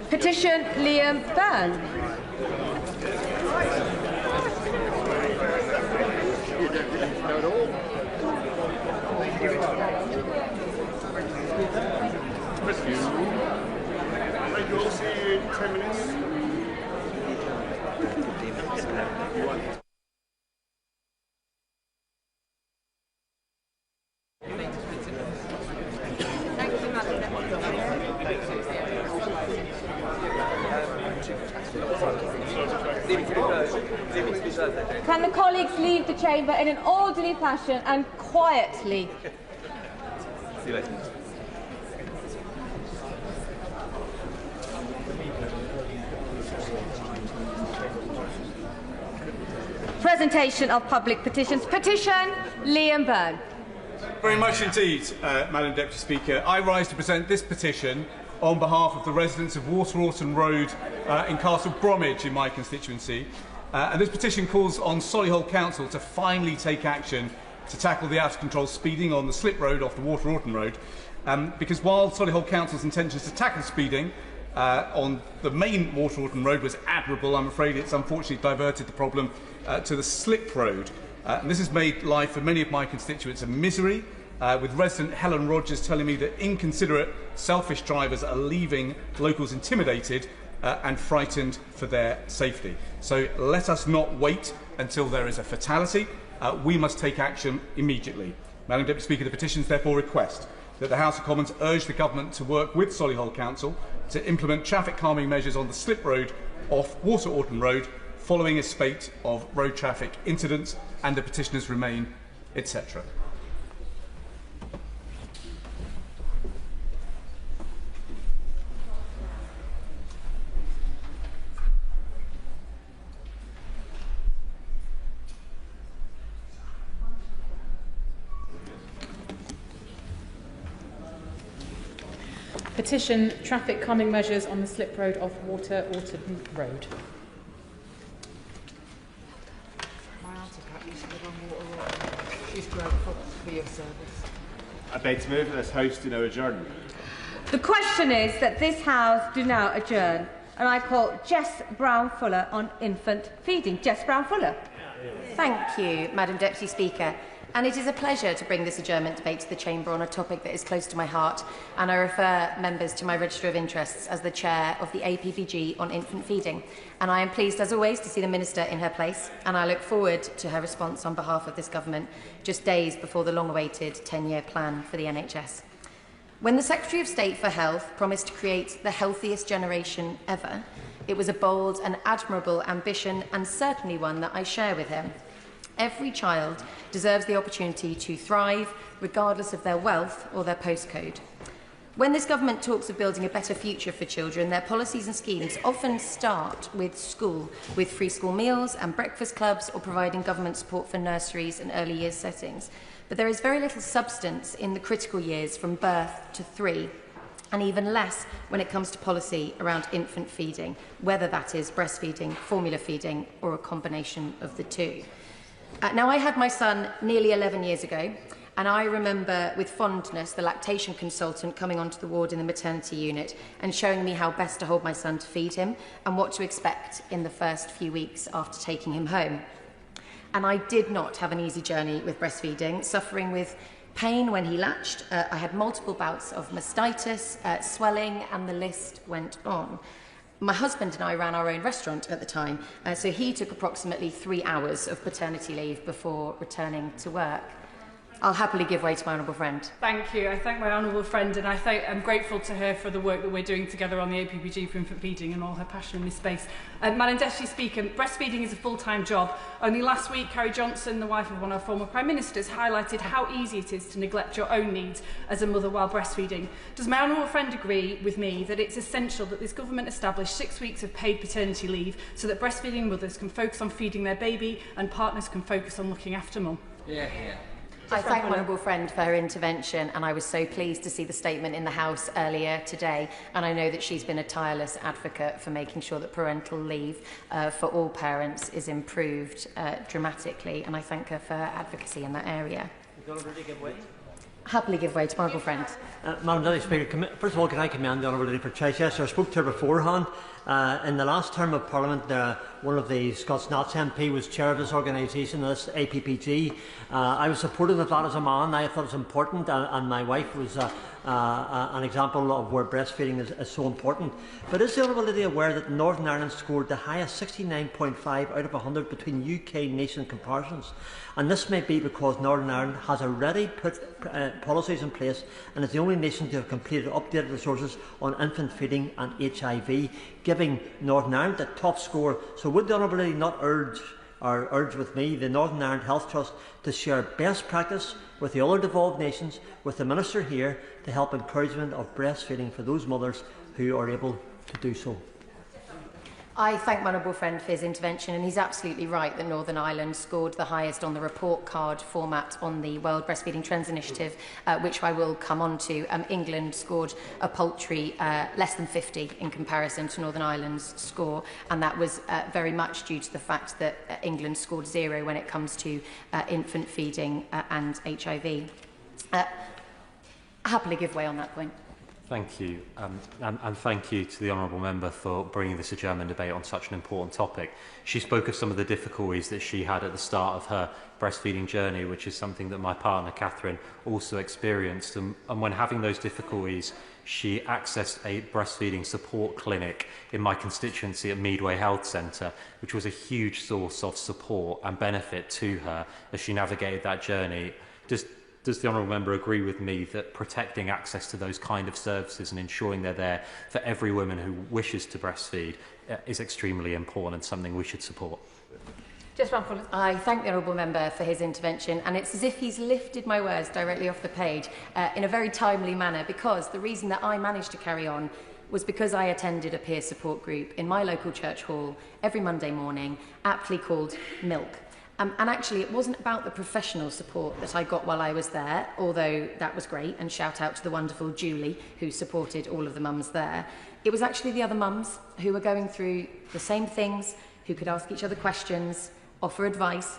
Petition Liam Byrne. Thank you all. See you in 10 minutes. Can the colleagues leave the chamber in an orderly fashion and quietly? See you later. Presentation of public petitions. Petition Liam Byrne. Very much indeed, Madam Deputy Speaker. I rise to present this petition on behalf of the residents of Water-Orton Road in Castle Bromwich in my constituency. And this petition calls on Solihull Council to finally take action to tackle the out-of-control speeding on the slip road off the Water-Orton Road. Because while Solihull Council's intentions to tackle speeding on the main Water-Orton Road was admirable, I'm afraid it's unfortunately diverted the problem to the slip road. And this has made life for many of my constituents a misery, with resident Helen Rogers telling me that inconsiderate, selfish drivers are leaving locals intimidated and frightened for their safety. So let us not wait until there is a fatality. We must take action immediately. Madam Deputy Speaker, the petitions therefore request that the House of Commons urge the Government to work with Solihull Council to implement traffic calming measures on the slip road off Water-Orton Road following a spate of road traffic incidents, and the petitioners remain, etc. Petition traffic calming measures on the slip road off Water-Orton Road. She's grateful for your service. I beg to move that this House do now adjourn. The question is that this House do now adjourn. and I call Jess Brown-Fuller on infant feeding. Jess Brown-Fuller. Thank you, Madam Deputy Speaker. And it is a pleasure to bring this adjournment debate to the Chamber on a topic that is close to my heart, and I refer members to my register of interests as the chair of the APPG on infant feeding. And I am pleased, as always, to see the Minister in her place, and I look forward to her response on behalf of this Government just days before the long-awaited 10-year plan for the NHS. When the Secretary of State for Health promised to create the healthiest generation ever, it was a bold and admirable ambition, and certainly one that I share with him. Every child deserves the opportunity to thrive, regardless of their wealth or their postcode. When this Government talks of building a better future for children, their policies and schemes often start with school, with free school meals and breakfast clubs, or providing government support for nurseries and early years settings. But there is very little substance in the critical years from birth to 3, and even less when it comes to policy around infant feeding, whether that is breastfeeding, formula feeding, or a combination of the two. Now, I had my son nearly 11 years ago, and I remember with fondness the lactation consultant coming onto the ward in the maternity unit and showing me how best to hold my son to feed him and what to expect in the first few weeks after taking him home. And I did not have an easy journey with breastfeeding, suffering with pain when he latched. I had multiple bouts of mastitis, swelling, and the list went on. My husband and I ran our own restaurant at the time, so he took approximately 3 hours of paternity leave before returning to work. I'll happily give way to my honourable friend. Thank you. I thank my honourable friend, and I'm grateful to her for the work that we're doing together on the APPG for infant feeding and all her passion in this space. Madam Deputy Speaker, breastfeeding is a full-time job. Only last week, Carrie Johnson, the wife of one of our former Prime Ministers, highlighted how easy it is to neglect your own needs as a mother while breastfeeding. Does my honourable friend agree with me that it's essential that this Government establish 6 weeks of paid paternity leave so that breastfeeding mothers can focus on feeding their baby and partners can focus on looking after mum? Yeah. I thank my honourable friend for her intervention, and I was so pleased to see the statement in the House earlier today, and I know that she's been a tireless advocate for making sure that parental leave for all parents is improved dramatically, and I thank her for her advocacy in that area. Happily give way to my honourable friend. Madam Deputy Speaker, first of all, can I commend the Honourable Lady for Chichester? I spoke to her beforehand. In the last term of Parliament, one of the Scots Nats MP was chair of this organisation, this APPG. I was supportive of that as a man. I thought it was important, and my wife was an example of where breastfeeding is so important. But is the Honourable Lady aware that Northern Ireland scored the highest 69.5 out of 100 between UK nation comparisons? And this may be because Northern Ireland has already put policies in place and is the only nation to have completed updated resources on infant feeding and HIV, giving Northern Ireland the top score. So would the Honourable Lady not urge with me the Northern Ireland Health Trust to share best practice with the other devolved nations, with the Minister here, to help encouragement of breastfeeding for those mothers who are able to do so? I thank my honourable friend for his intervention, and he's absolutely right that Northern Ireland scored the highest on the report card format on the World Breastfeeding Trends Initiative, which I will come on to. England scored a paltry less than 50 in comparison to Northern Ireland's score, and that was very much due to the fact that England scored 0 when it comes to infant feeding and HIV. Happily give way on that point. Thank you, and thank you to the honourable member for bringing this adjournment debate on such an important topic. She spoke of some of the difficulties that she had at the start of her breastfeeding journey, which is something that my partner Catherine also experienced. And when having those difficulties, she accessed a breastfeeding support clinic in my constituency at Meadway Health Centre, which was a huge source of support and benefit to her as she navigated that journey. Does the honourable member agree with me that protecting access to those kind of services and ensuring they're there for every woman who wishes to breastfeed is extremely important and something we should support? I thank the honourable member for his intervention, and it's as if he's lifted my words directly off the page in a very timely manner, because the reason that I managed to carry on was because I attended a peer support group in my local church hall every Monday morning, aptly called Milk. And actually, it wasn't about the professional support that I got while I was there, although that was great, and shout out to the wonderful Julie, who supported all of the mums there. It was actually the other mums who were going through the same things, who could ask each other questions, offer advice,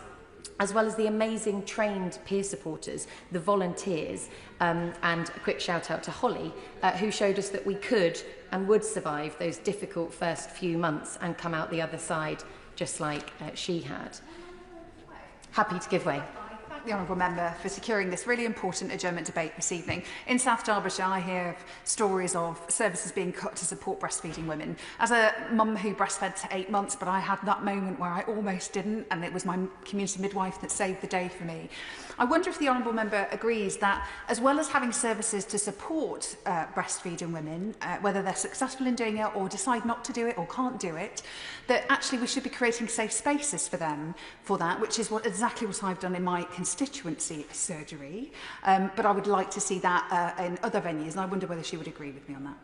as well as the amazing trained peer supporters, the volunteers, and a quick shout out to Holly, who showed us that we could and would survive those difficult first few months and come out the other side just like she had. Happy to give way. The honourable member for securing this really important adjournment debate this evening. In South Derbyshire, I hear of stories of services being cut to support breastfeeding women. As a mum who breastfed to 8 months, but I had that moment where I almost didn't, and it was my community midwife that saved the day for me. I wonder if the honourable member agrees that, as well as having services to support breastfeeding women, whether they're successful in doing it or decide not to do it or can't do it, that actually we should be creating safe spaces for them for that, which is exactly what I've done in my constituency surgery. But I would like to see that in other venues, and I wonder whether she would agree with me on that.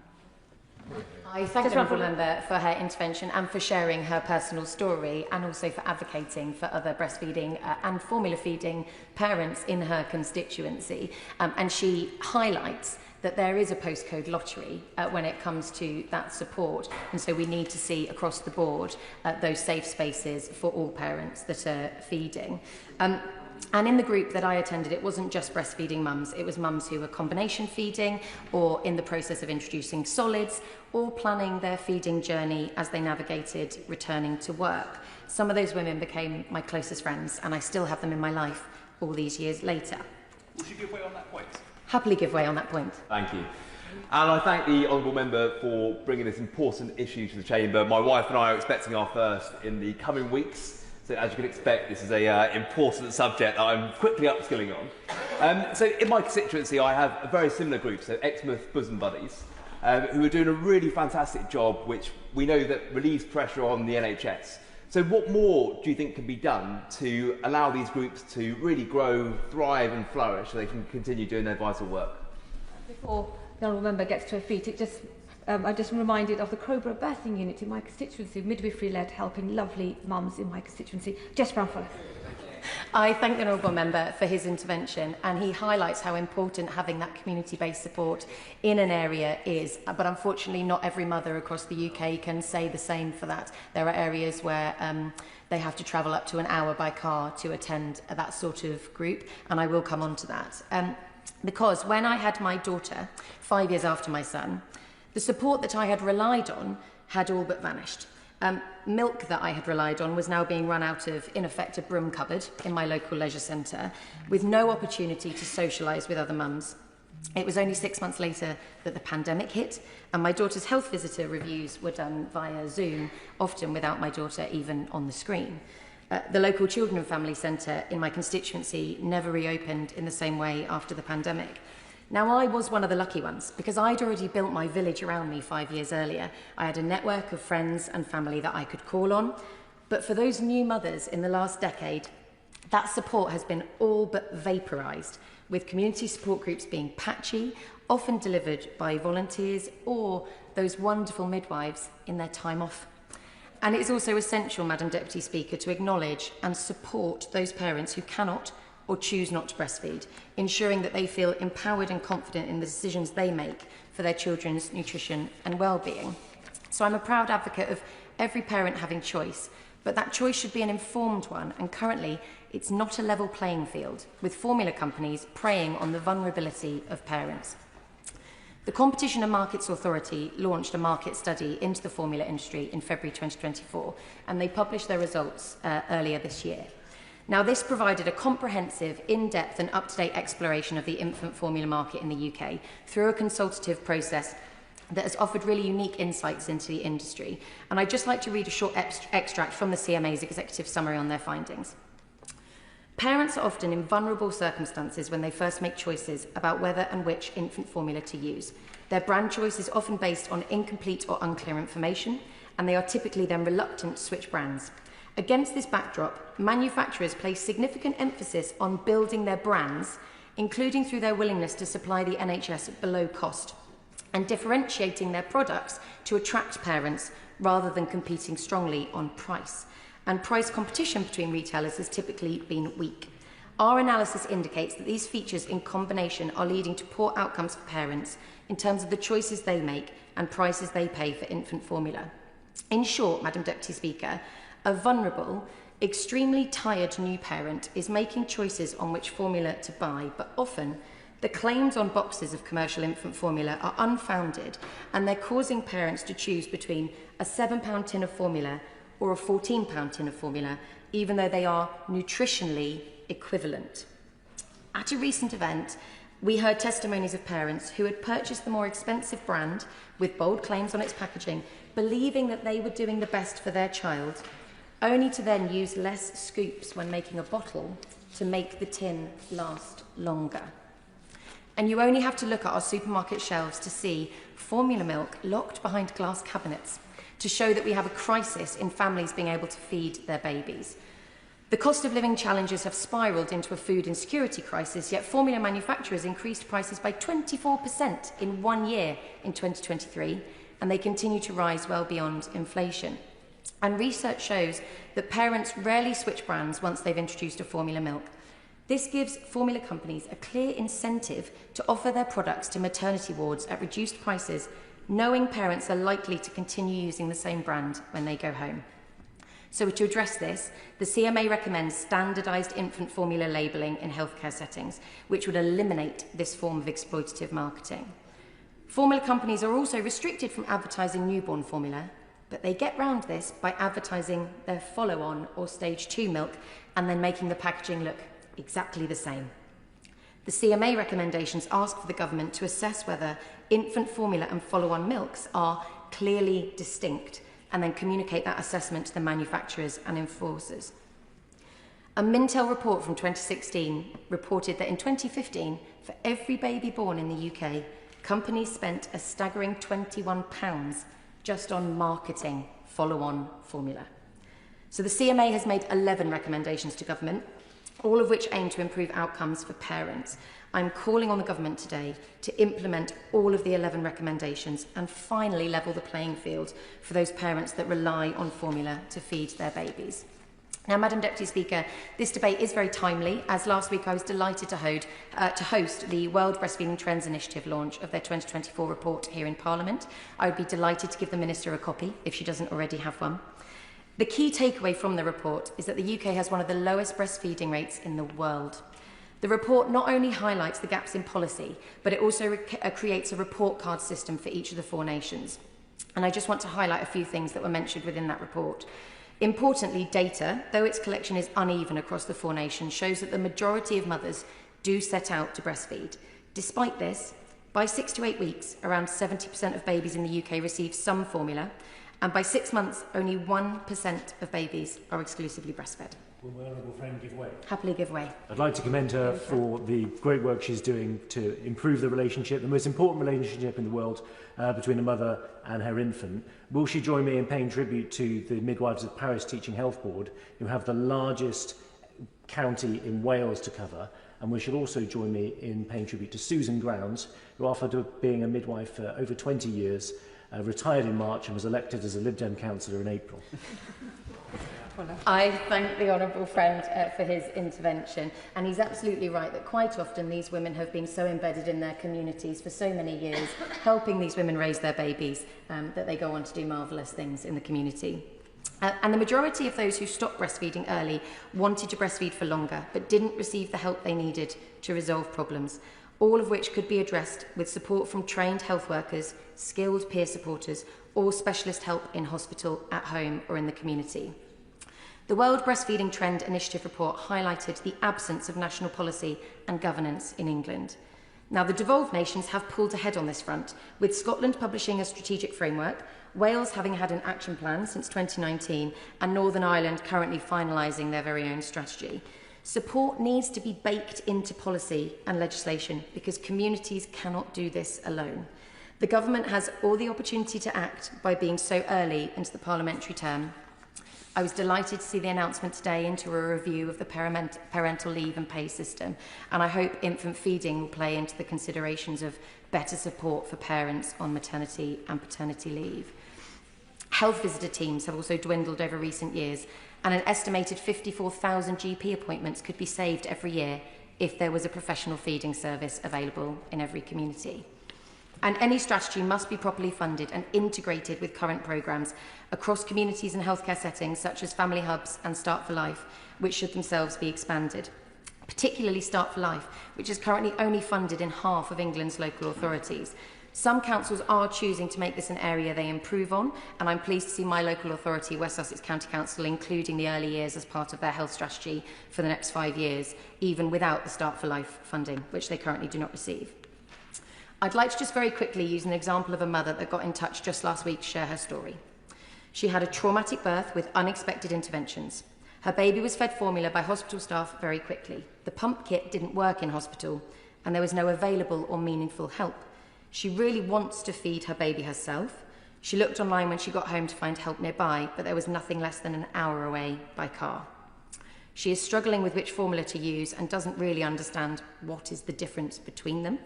I thank the honourable member for her intervention and for sharing her personal story, and also for advocating for other breastfeeding and formula feeding parents in her constituency. And she highlights that there is a postcode lottery when it comes to that support, and so we need to see across the board those safe spaces for all parents that are feeding. And in the group that I attended, it wasn't just breastfeeding mums, it was mums who were combination feeding or in the process of introducing solids or planning their feeding journey as they navigated returning to work. Some of those women became my closest friends, and I still have them in my life all these years later. Would you give way on that point? Happily give way on that point. Thank you. And I thank the honourable member for bringing this important issue to the Chamber. My wife and I are expecting our first in the coming weeks. So as you can expect, this is an important subject that I'm quickly upskilling on. So in my constituency, I have a very similar group, so Exmouth Bosom Buddies, who are doing a really fantastic job, which we know that relieves pressure on the NHS. So what more do you think can be done to allow these groups to really grow, thrive and flourish so they can continue doing their vital work? Before the honourable member gets to her feet, I'm just reminded of the Crowborough Birthing Unit in my constituency, midwifery-led, helping lovely mums in my constituency. Jess Brownfuller. I thank the honourable member for his intervention, and he highlights how important having that community-based support in an area is, but unfortunately not every mother across the UK can say the same for that. There are areas where they have to travel up to an hour by car to attend that sort of group, and I will come on to that. Because when I had my daughter, 5 years after my son, the support that I had relied on had all but vanished. Milk that I had relied on was now being run out of, in effect, a broom cupboard in my local leisure centre, with no opportunity to socialise with other mums. It was only 6 months later that the pandemic hit, and my daughter's health visitor reviews were done via Zoom, often without my daughter even on the screen. The local children and family centre in my constituency never reopened in the same way after the pandemic. Now, I was one of the lucky ones, because I'd already built my village around me 5 years earlier. I had a network of friends and family that I could call on. But for those new mothers in the last decade, that support has been all but vaporised, with community support groups being patchy, often delivered by volunteers or those wonderful midwives in their time off. And it is also essential, Madam Deputy Speaker, to acknowledge and support those parents who cannot or choose not to breastfeed, ensuring that they feel empowered and confident in the decisions they make for their children's nutrition and well-being. So I'm a proud advocate of every parent having choice, but that choice should be an informed one, and currently it's not a level playing field, with formula companies preying on the vulnerability of parents. The Competition and Markets Authority launched a market study into the formula industry in February 2024, and they published their results earlier this year. Now, this provided a comprehensive, in-depth and up-to-date exploration of the infant formula market in the UK through a consultative process that has offered really unique insights into the industry. And I'd just like to read a short extract from the CMA's executive summary on their findings. Parents are often in vulnerable circumstances when they first make choices about whether and which infant formula to use. Their brand choice is often based on incomplete or unclear information, and they are typically then reluctant to switch brands. Against this backdrop, manufacturers place significant emphasis on building their brands, including through their willingness to supply the NHS at below cost, and differentiating their products to attract parents rather than competing strongly on price. And price competition between retailers has typically been weak. Our analysis indicates that these features in combination are leading to poor outcomes for parents in terms of the choices they make and prices they pay for infant formula. In short, Madam Deputy Speaker, a vulnerable, extremely tired new parent is making choices on which formula to buy, but often the claims on boxes of commercial infant formula are unfounded, and they're causing parents to choose between a £7 tin of formula or a £14 tin of formula, even though they are nutritionally equivalent. At a recent event, we heard testimonies of parents who had purchased the more expensive brand with bold claims on its packaging, believing that they were doing the best for their child, only to then use less scoops when making a bottle to make the tin last longer. And you only have to look at our supermarket shelves to see formula milk locked behind glass cabinets to show that we have a crisis in families being able to feed their babies. The cost of living challenges have spiralled into a food insecurity crisis, yet formula manufacturers increased prices by 24% in 1 year in 2023, and they continue to rise well beyond inflation. And research shows that parents rarely switch brands once they've introduced a formula milk. This gives formula companies a clear incentive to offer their products to maternity wards at reduced prices, knowing parents are likely to continue using the same brand when they go home. So to address this, the CMA recommends standardised infant formula labelling in healthcare settings, which would eliminate this form of exploitative marketing. Formula companies are also restricted from advertising newborn formula, but they get round this by advertising their follow-on or stage 2 milk and then making the packaging look exactly the same. The CMA recommendations ask for the government to assess whether infant formula and follow-on milks are clearly distinct and then communicate that assessment to the manufacturers and enforcers. A Mintel report from 2016 reported that in 2015, for every baby born in the UK, companies spent a staggering £21 just on marketing follow-on formula. So the CMA has made 11 recommendations to government, all of which aim to improve outcomes for parents. I'm calling on the government today to implement all of the 11 recommendations and finally level the playing field for those parents that rely on formula to feed their babies. Now, Madam Deputy Speaker, this debate is very timely, as last week I was delighted to host the World Breastfeeding Trends Initiative launch of their 2024 report here in Parliament. I would be delighted to give the Minister a copy if she doesn't already have one. The key takeaway from the report is that the UK has one of the lowest breastfeeding rates in the world. The report not only highlights the gaps in policy, but it also creates a report card system for each of the 4 nations. And I just want to highlight a few things that were mentioned within that report. Importantly, data, though its collection is uneven across the 4 nations, shows that the majority of mothers do set out to breastfeed. Despite this, by 6 to 8 weeks, around 70% of babies in the UK receive some formula, and by 6 months, only 1% of babies are exclusively breastfed. Will my honourable friend give way? Happily give way. I'd like to commend her for the great work she's doing to improve the relationship, the most important relationship in the world between a mother and her infant. Will she join me in paying tribute to the midwives of Paris Teaching Health Board, who have the largest county in Wales to cover? And we should also join me in paying tribute to Susan Grounds, who, after being a midwife for over 20 years, retired in March and was elected as a Lib Dem councillor in April. I thank the honourable friend for his intervention, and he's absolutely right that quite often these women have been so embedded in their communities for so many years, helping these women raise their babies, that they go on to do marvellous things in the community. And the majority of those who stopped breastfeeding early wanted to breastfeed for longer, but didn't receive the help they needed to resolve problems, all of which could be addressed with support from trained health workers, skilled peer supporters, or specialist help in hospital, at home, or in the community. The World Breastfeeding Trend Initiative report highlighted the absence of national policy and governance in England. Now, the devolved nations have pulled ahead on this front, with Scotland publishing a strategic framework, Wales having had an action plan since 2019, and Northern Ireland currently finalising their very own strategy. Support needs to be baked into policy and legislation because communities cannot do this alone. The government has all the opportunity to act by being so early into the parliamentary term. I was delighted to see the announcement today into a review of the parental leave and pay system, and I hope infant feeding will play into the considerations of better support for parents on maternity and paternity leave. Health visitor teams have also dwindled over recent years, and an estimated 54,000 GP appointments could be saved every year if there was a professional feeding service available in every community. And any strategy must be properly funded and integrated with current programmes across communities and healthcare settings such as family hubs and Start for Life, which should themselves be expanded. Particularly Start for Life, which is currently only funded in half of England's local authorities. Some councils are choosing to make this an area they improve on, and I'm pleased to see my local authority, West Sussex County Council, including the early years as part of their health strategy for the next 5 years, even without the Start for Life funding, which they currently do not receive. I'd like to just very quickly use an example of a mother that got in touch just last week to share her story. She had a traumatic birth with unexpected interventions. Her baby was fed formula by hospital staff very quickly. The pump kit didn't work in hospital, and there was no available or meaningful help. She really wants to feed her baby herself. She looked online when she got home to find help nearby, but there was nothing less than an hour away by car. She is struggling with which formula to use and doesn't really understand what is the difference between them.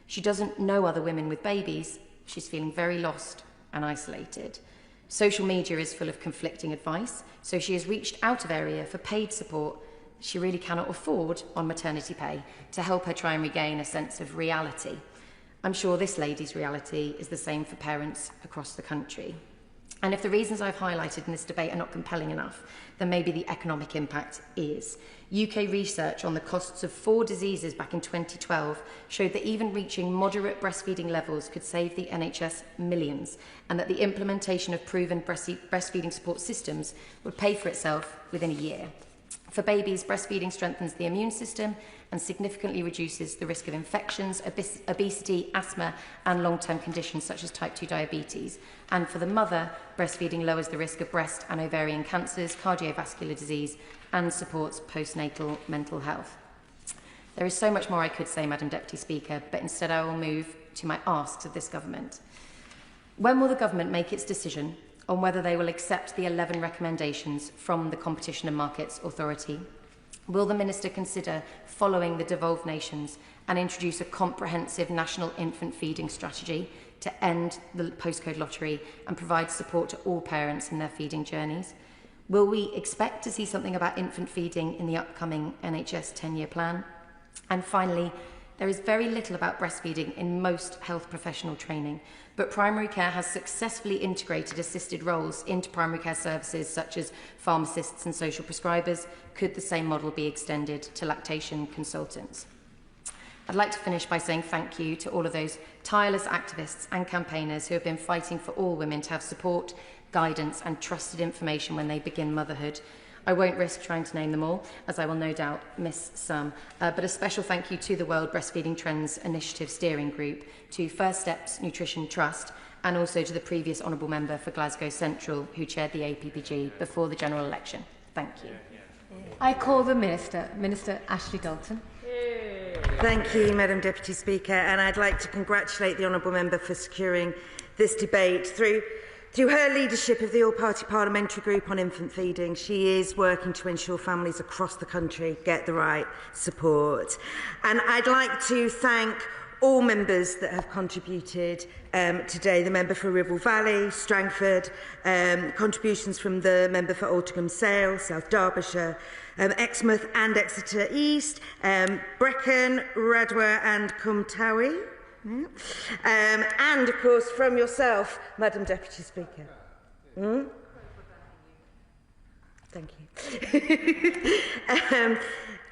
She doesn't know other women with babies. She's feeling very lost and isolated. Social media is full of conflicting advice, so she has reached out of area for paid support she really cannot afford on maternity pay to help her try and regain a sense of reality. I'm sure this lady's reality is the same for parents across the country. And if the reasons I've highlighted in this debate are not compelling enough, then maybe the economic impact is. UK research on the costs of 4 diseases back in 2012 showed that even reaching moderate breastfeeding levels could save the NHS millions, and that the implementation of proven breastfeeding support systems would pay for itself within a year. For babies, breastfeeding strengthens the immune system and significantly reduces the risk of infections, obesity, asthma and long-term conditions such as type 2 diabetes. And for the mother, breastfeeding lowers the risk of breast and ovarian cancers, cardiovascular disease and supports postnatal mental health. There is so much more I could say, Madam Deputy Speaker, but instead I will move to my asks of this government. When will the government make its decision on whether they will accept the 11 recommendations from the Competition and Markets Authority? Will the Minister consider following the devolved nations and introduce a comprehensive national infant feeding strategy to end the postcode lottery and provide support to all parents in their feeding journeys? Will we expect to see something about infant feeding in the upcoming NHS 10-year plan? And finally, there is very little about breastfeeding in most health professional training, but primary care has successfully integrated assisted roles into primary care services such as pharmacists and social prescribers. Could the same model be extended to lactation consultants? I'd like to finish by saying thank you to all of those tireless activists and campaigners who have been fighting for all women to have support, guidance and trusted information when they begin motherhood. I won't risk trying to name them all, as I will no doubt miss some, but a special thank you to the World Breastfeeding Trends Initiative Steering Group, to First Steps Nutrition Trust, and also to the previous Honourable Member for Glasgow Central, who chaired the APPG before the general election. Thank you. I call the Minister, Minister Ashley Dalton. Thank you, Madam Deputy Speaker, and I'd like to congratulate the Honourable Member for securing this debate. Through her leadership of the All-Party Parliamentary Group on Infant Feeding, she is working to ensure families across the country get the right support. And I'd like to thank all members that have contributed today, the member for Ribble Valley, Strangford, contributions from the member for Altrincham Sale, South Derbyshire, Exmouth and Exeter East, Brecon, Radwa and Cumtawi. And, of course, from yourself, Madam Deputy Speaker. Thank you.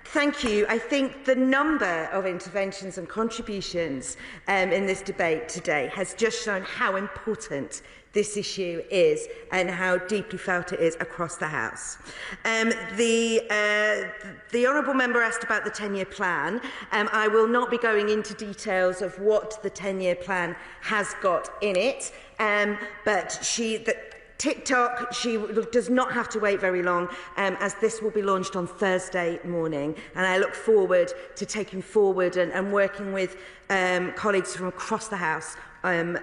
Thank you. I think the number of interventions and contributions in this debate today has just shown how important this issue is and how deeply felt it is across the House. The Honourable Member asked about the 10-year plan. I will not be going into details of what the 10-year plan has got in it, but TikTok, she does not have to wait very long, as this will be launched on Thursday morning. And I look forward to taking forward and working with colleagues from across the House and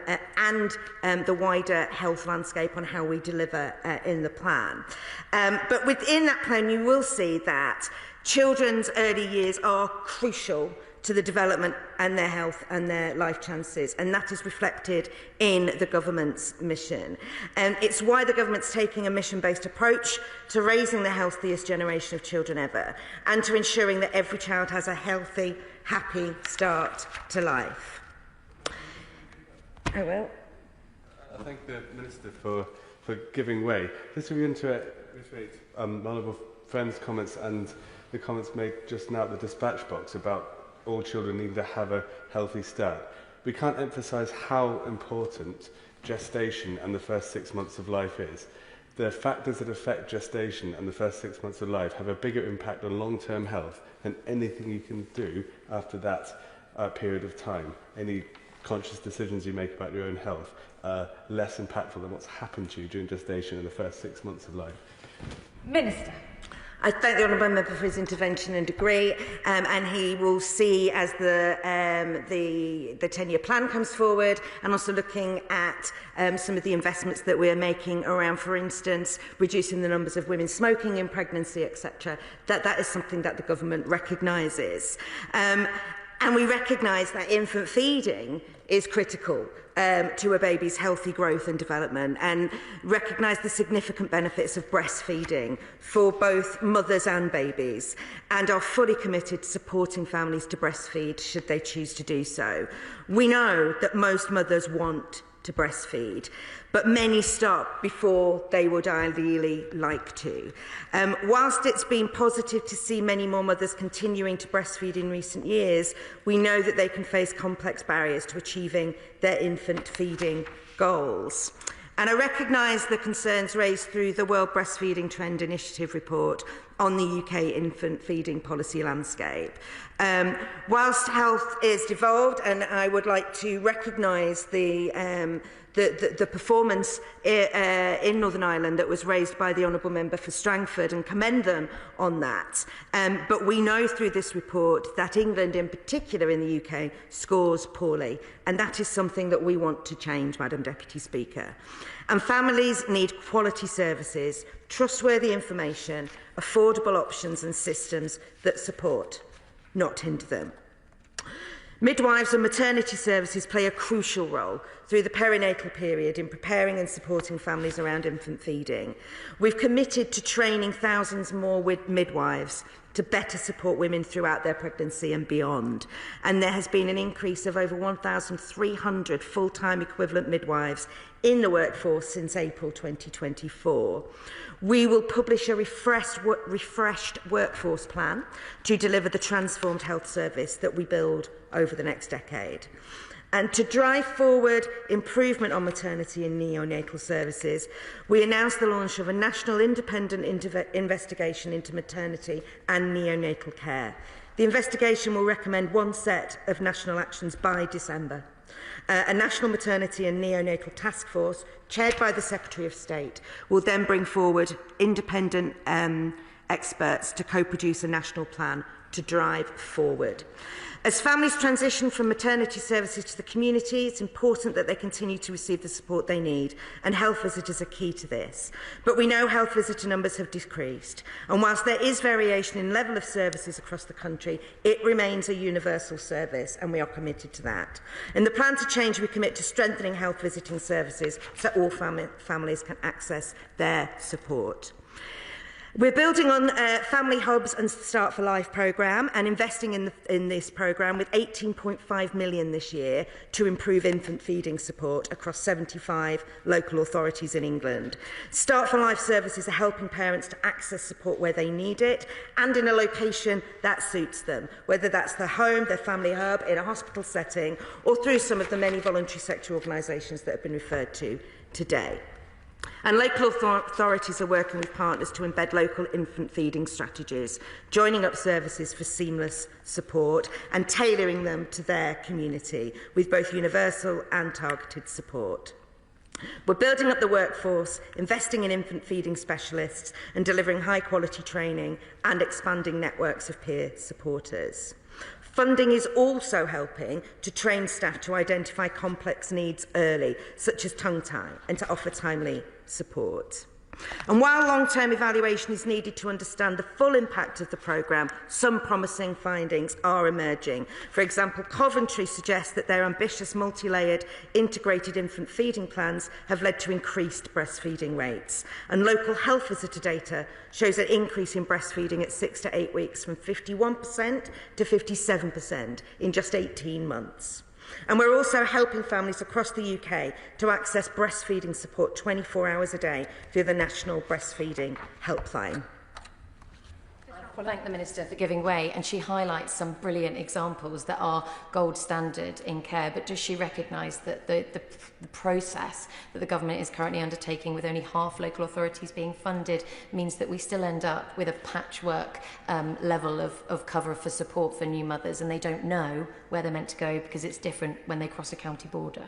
the wider health landscape on how we deliver in the plan. But within that plan, you will see that children's early years are crucial to the development and their health and their life chances, and that is reflected in the government's mission. It's why the government's taking a mission-based approach to raising the healthiest generation of children ever, and to ensuring that every child has a healthy, happy start to life. I will. I thank the Minister for giving way. Just to reiterate my honourable friend's comments and the comments made just now at the dispatch box about all children needing to have a healthy start. We can't emphasise how important gestation and the first 6 months of life is. The factors that affect gestation and the first 6 months of life have a bigger impact on long-term health than anything you can do after that period of time. Any conscious decisions you make about your own health are less impactful than what's happened to you during gestation and the first 6 months of life. Minister. I thank the honourable member for his intervention and agree, and he will see as the 10-year plan comes forward, and also looking at some of the investments that we are making around, for instance, reducing the numbers of women smoking in pregnancy, etc. That is something that the government recognises. And we recognise that infant feeding is critical to a baby's healthy growth and development, and recognise the significant benefits of breastfeeding for both mothers and babies, and are fully committed to supporting families to breastfeed should they choose to do so. We know that most mothers want to breastfeed, but many stop before they would ideally like to. Whilst it's been positive to see many more mothers continuing to breastfeed in recent years, we know that they can face complex barriers to achieving their infant feeding goals. And I recognise the concerns raised through the World Breastfeeding Trend Initiative report on the UK infant feeding policy landscape. Whilst health is devolved, and I would like to recognise the performance in Northern Ireland that was raised by the Honourable Member for Strangford, and commend them on that. But we know through this report that England in particular in the UK scores poorly, and that is something that we want to change, Madam Deputy Speaker. And families need quality services, trustworthy information, affordable options and systems that support, not hinder them. Midwives and maternity services play a crucial role through the perinatal period in preparing and supporting families around infant feeding. We've committed to training thousands more midwives to better support women throughout their pregnancy and beyond. And there has been an increase of over 1,300 full-time equivalent midwives in the workforce since April 2024. We will publish a refreshed workforce plan to deliver the transformed health service that we build over the next decade. And to drive forward improvement on maternity and neonatal services, we announced the launch of a national independent investigation into maternity and neonatal care. The investigation will recommend one set of national actions by December. A national maternity and neonatal task force, chaired by the Secretary of State, will then bring forward independent experts to co-produce a national plan to drive forward. As families transition from maternity services to the community, it's important that they continue to receive the support they need, and health visitors are key to this. But we know health visitor numbers have decreased, and whilst there is variation in level of services across the country, it remains a universal service, and we are committed to that. In the plan to change, we commit to strengthening health visiting services so all families can access their support. We're building on Family Hubs and Start for Life programme, and investing in this programme with £18.5 million this year to improve infant feeding support across 75 local authorities in England. Start for Life services are helping parents to access support where they need it and in a location that suits them, whether that's their home, their family hub, in a hospital setting, or through some of the many voluntary sector organisations that have been referred to today. And local authorities are working with partners to embed local infant feeding strategies, joining up services for seamless support and tailoring them to their community with both universal and targeted support. We're building up the workforce, investing in infant feeding specialists and delivering high-quality training and expanding networks of peer supporters. Funding is also helping to train staff to identify complex needs early, such as tongue tie, and to offer timely support. And while long-term evaluation is needed to understand the full impact of the programme, some promising findings are emerging. For example, Coventry suggests that their ambitious multi-layered integrated infant feeding plans have led to increased breastfeeding rates. And local health visitor data shows an increase in breastfeeding at 6 to 8 weeks from 51% to 57% in just 18 months. And we're also helping families across the UK to access breastfeeding support 24 hours a day through the National Breastfeeding Helpline. Well, thank the Minister for giving way, and she highlights some brilliant examples that are gold standard in care, but does she recognise that the process that the government is currently undertaking, with only half local authorities being funded, means that we still end up with a patchwork level of cover for support for new mothers, and they don't know where they're meant to go because it's different when they cross a county border?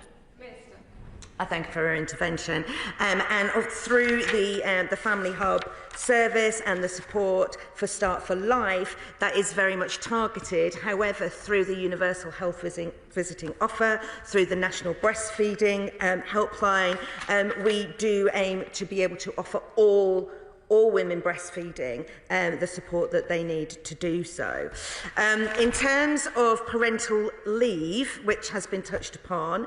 I thank her for her intervention. And through the Family Hub service and the support for Start for Life, that is very much targeted. However, through the Universal Health Visiting Offer, through the National Breastfeeding Helpline, we do aim to be able to offer all women breastfeeding the support that they need to do so. In terms of parental leave, which has been touched upon,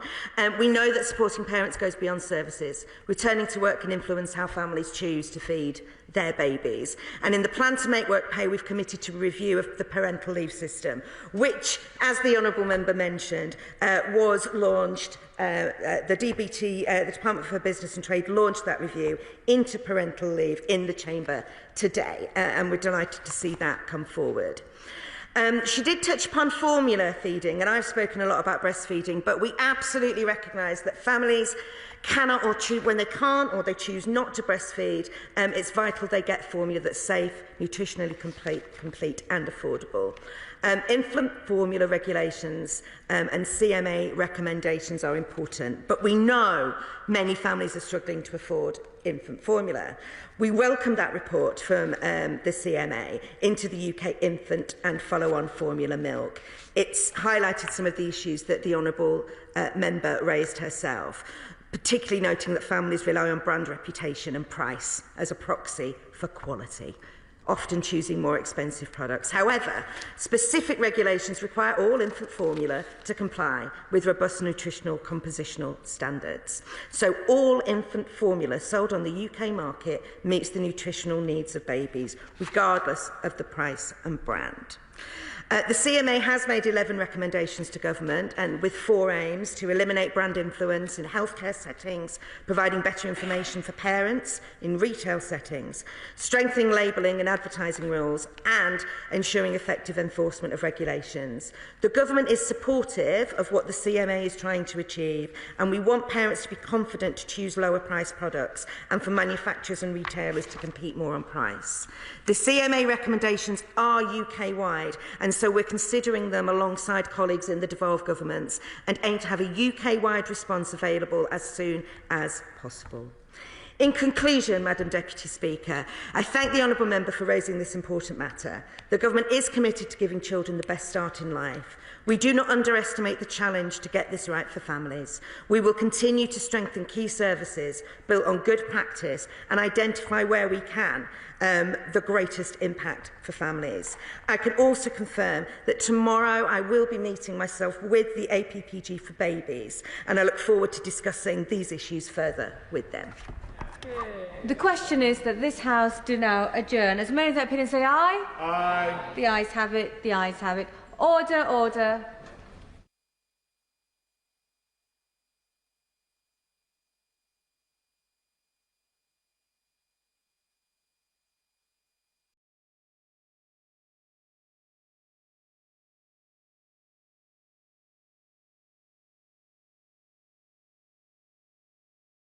we know that supporting parents goes beyond services. Returning to work can influence how families choose to feed their babies. And in the plan to make work pay, we've committed to a review of the parental leave system, which, as the Honourable Member mentioned, was launched. The DBT, the Department for Business and Trade, launched that review into parental leave in the Chamber today, and we're delighted to see that come forward. She did touch upon formula feeding, and I've spoken a lot about breastfeeding, but we absolutely recognise that families cannot, or when they can't or they choose not to breastfeed, it's vital they get formula that's safe, nutritionally complete and affordable. Infant formula regulations and CMA recommendations are important, but we know many families are struggling to afford infant formula. We welcome that report from the CMA into the UK infant and follow-on formula milk. It's highlighted some of the issues that the Honourable Member raised herself, particularly noting that families rely on brand reputation and price as a proxy for quality, often choosing more expensive products. However, specific regulations require all infant formula to comply with robust nutritional compositional standards. So all infant formula sold on the UK market meets the nutritional needs of babies, regardless of the price and brand. The CMA has made 11 recommendations to government, and with 4 aims: to eliminate brand influence in healthcare settings, providing better information for parents in retail settings, strengthening labelling and advertising rules, and ensuring effective enforcement of regulations. The government is supportive of what the CMA is trying to achieve, and we want parents to be confident to choose lower priced products and for manufacturers and retailers to compete more on price. The CMA recommendations are UK-wide, and so we're considering them alongside colleagues in the devolved governments and aim to have a UK-wide response available as soon as possible. In conclusion, Madam Deputy Speaker, I thank the Honourable Member for raising this important matter. The Government is committed to giving children the best start in life. We do not underestimate the challenge to get this right for families. We will continue to strengthen key services built on good practice and identify where we can the greatest impact for families. I can also confirm that tomorrow I will be meeting myself with the APPG for babies, and I look forward to discussing these issues further with them. The question is that this House do now adjourn. As many of their opinions say aye? Aye. The ayes have it. The ayes have it. Order, order.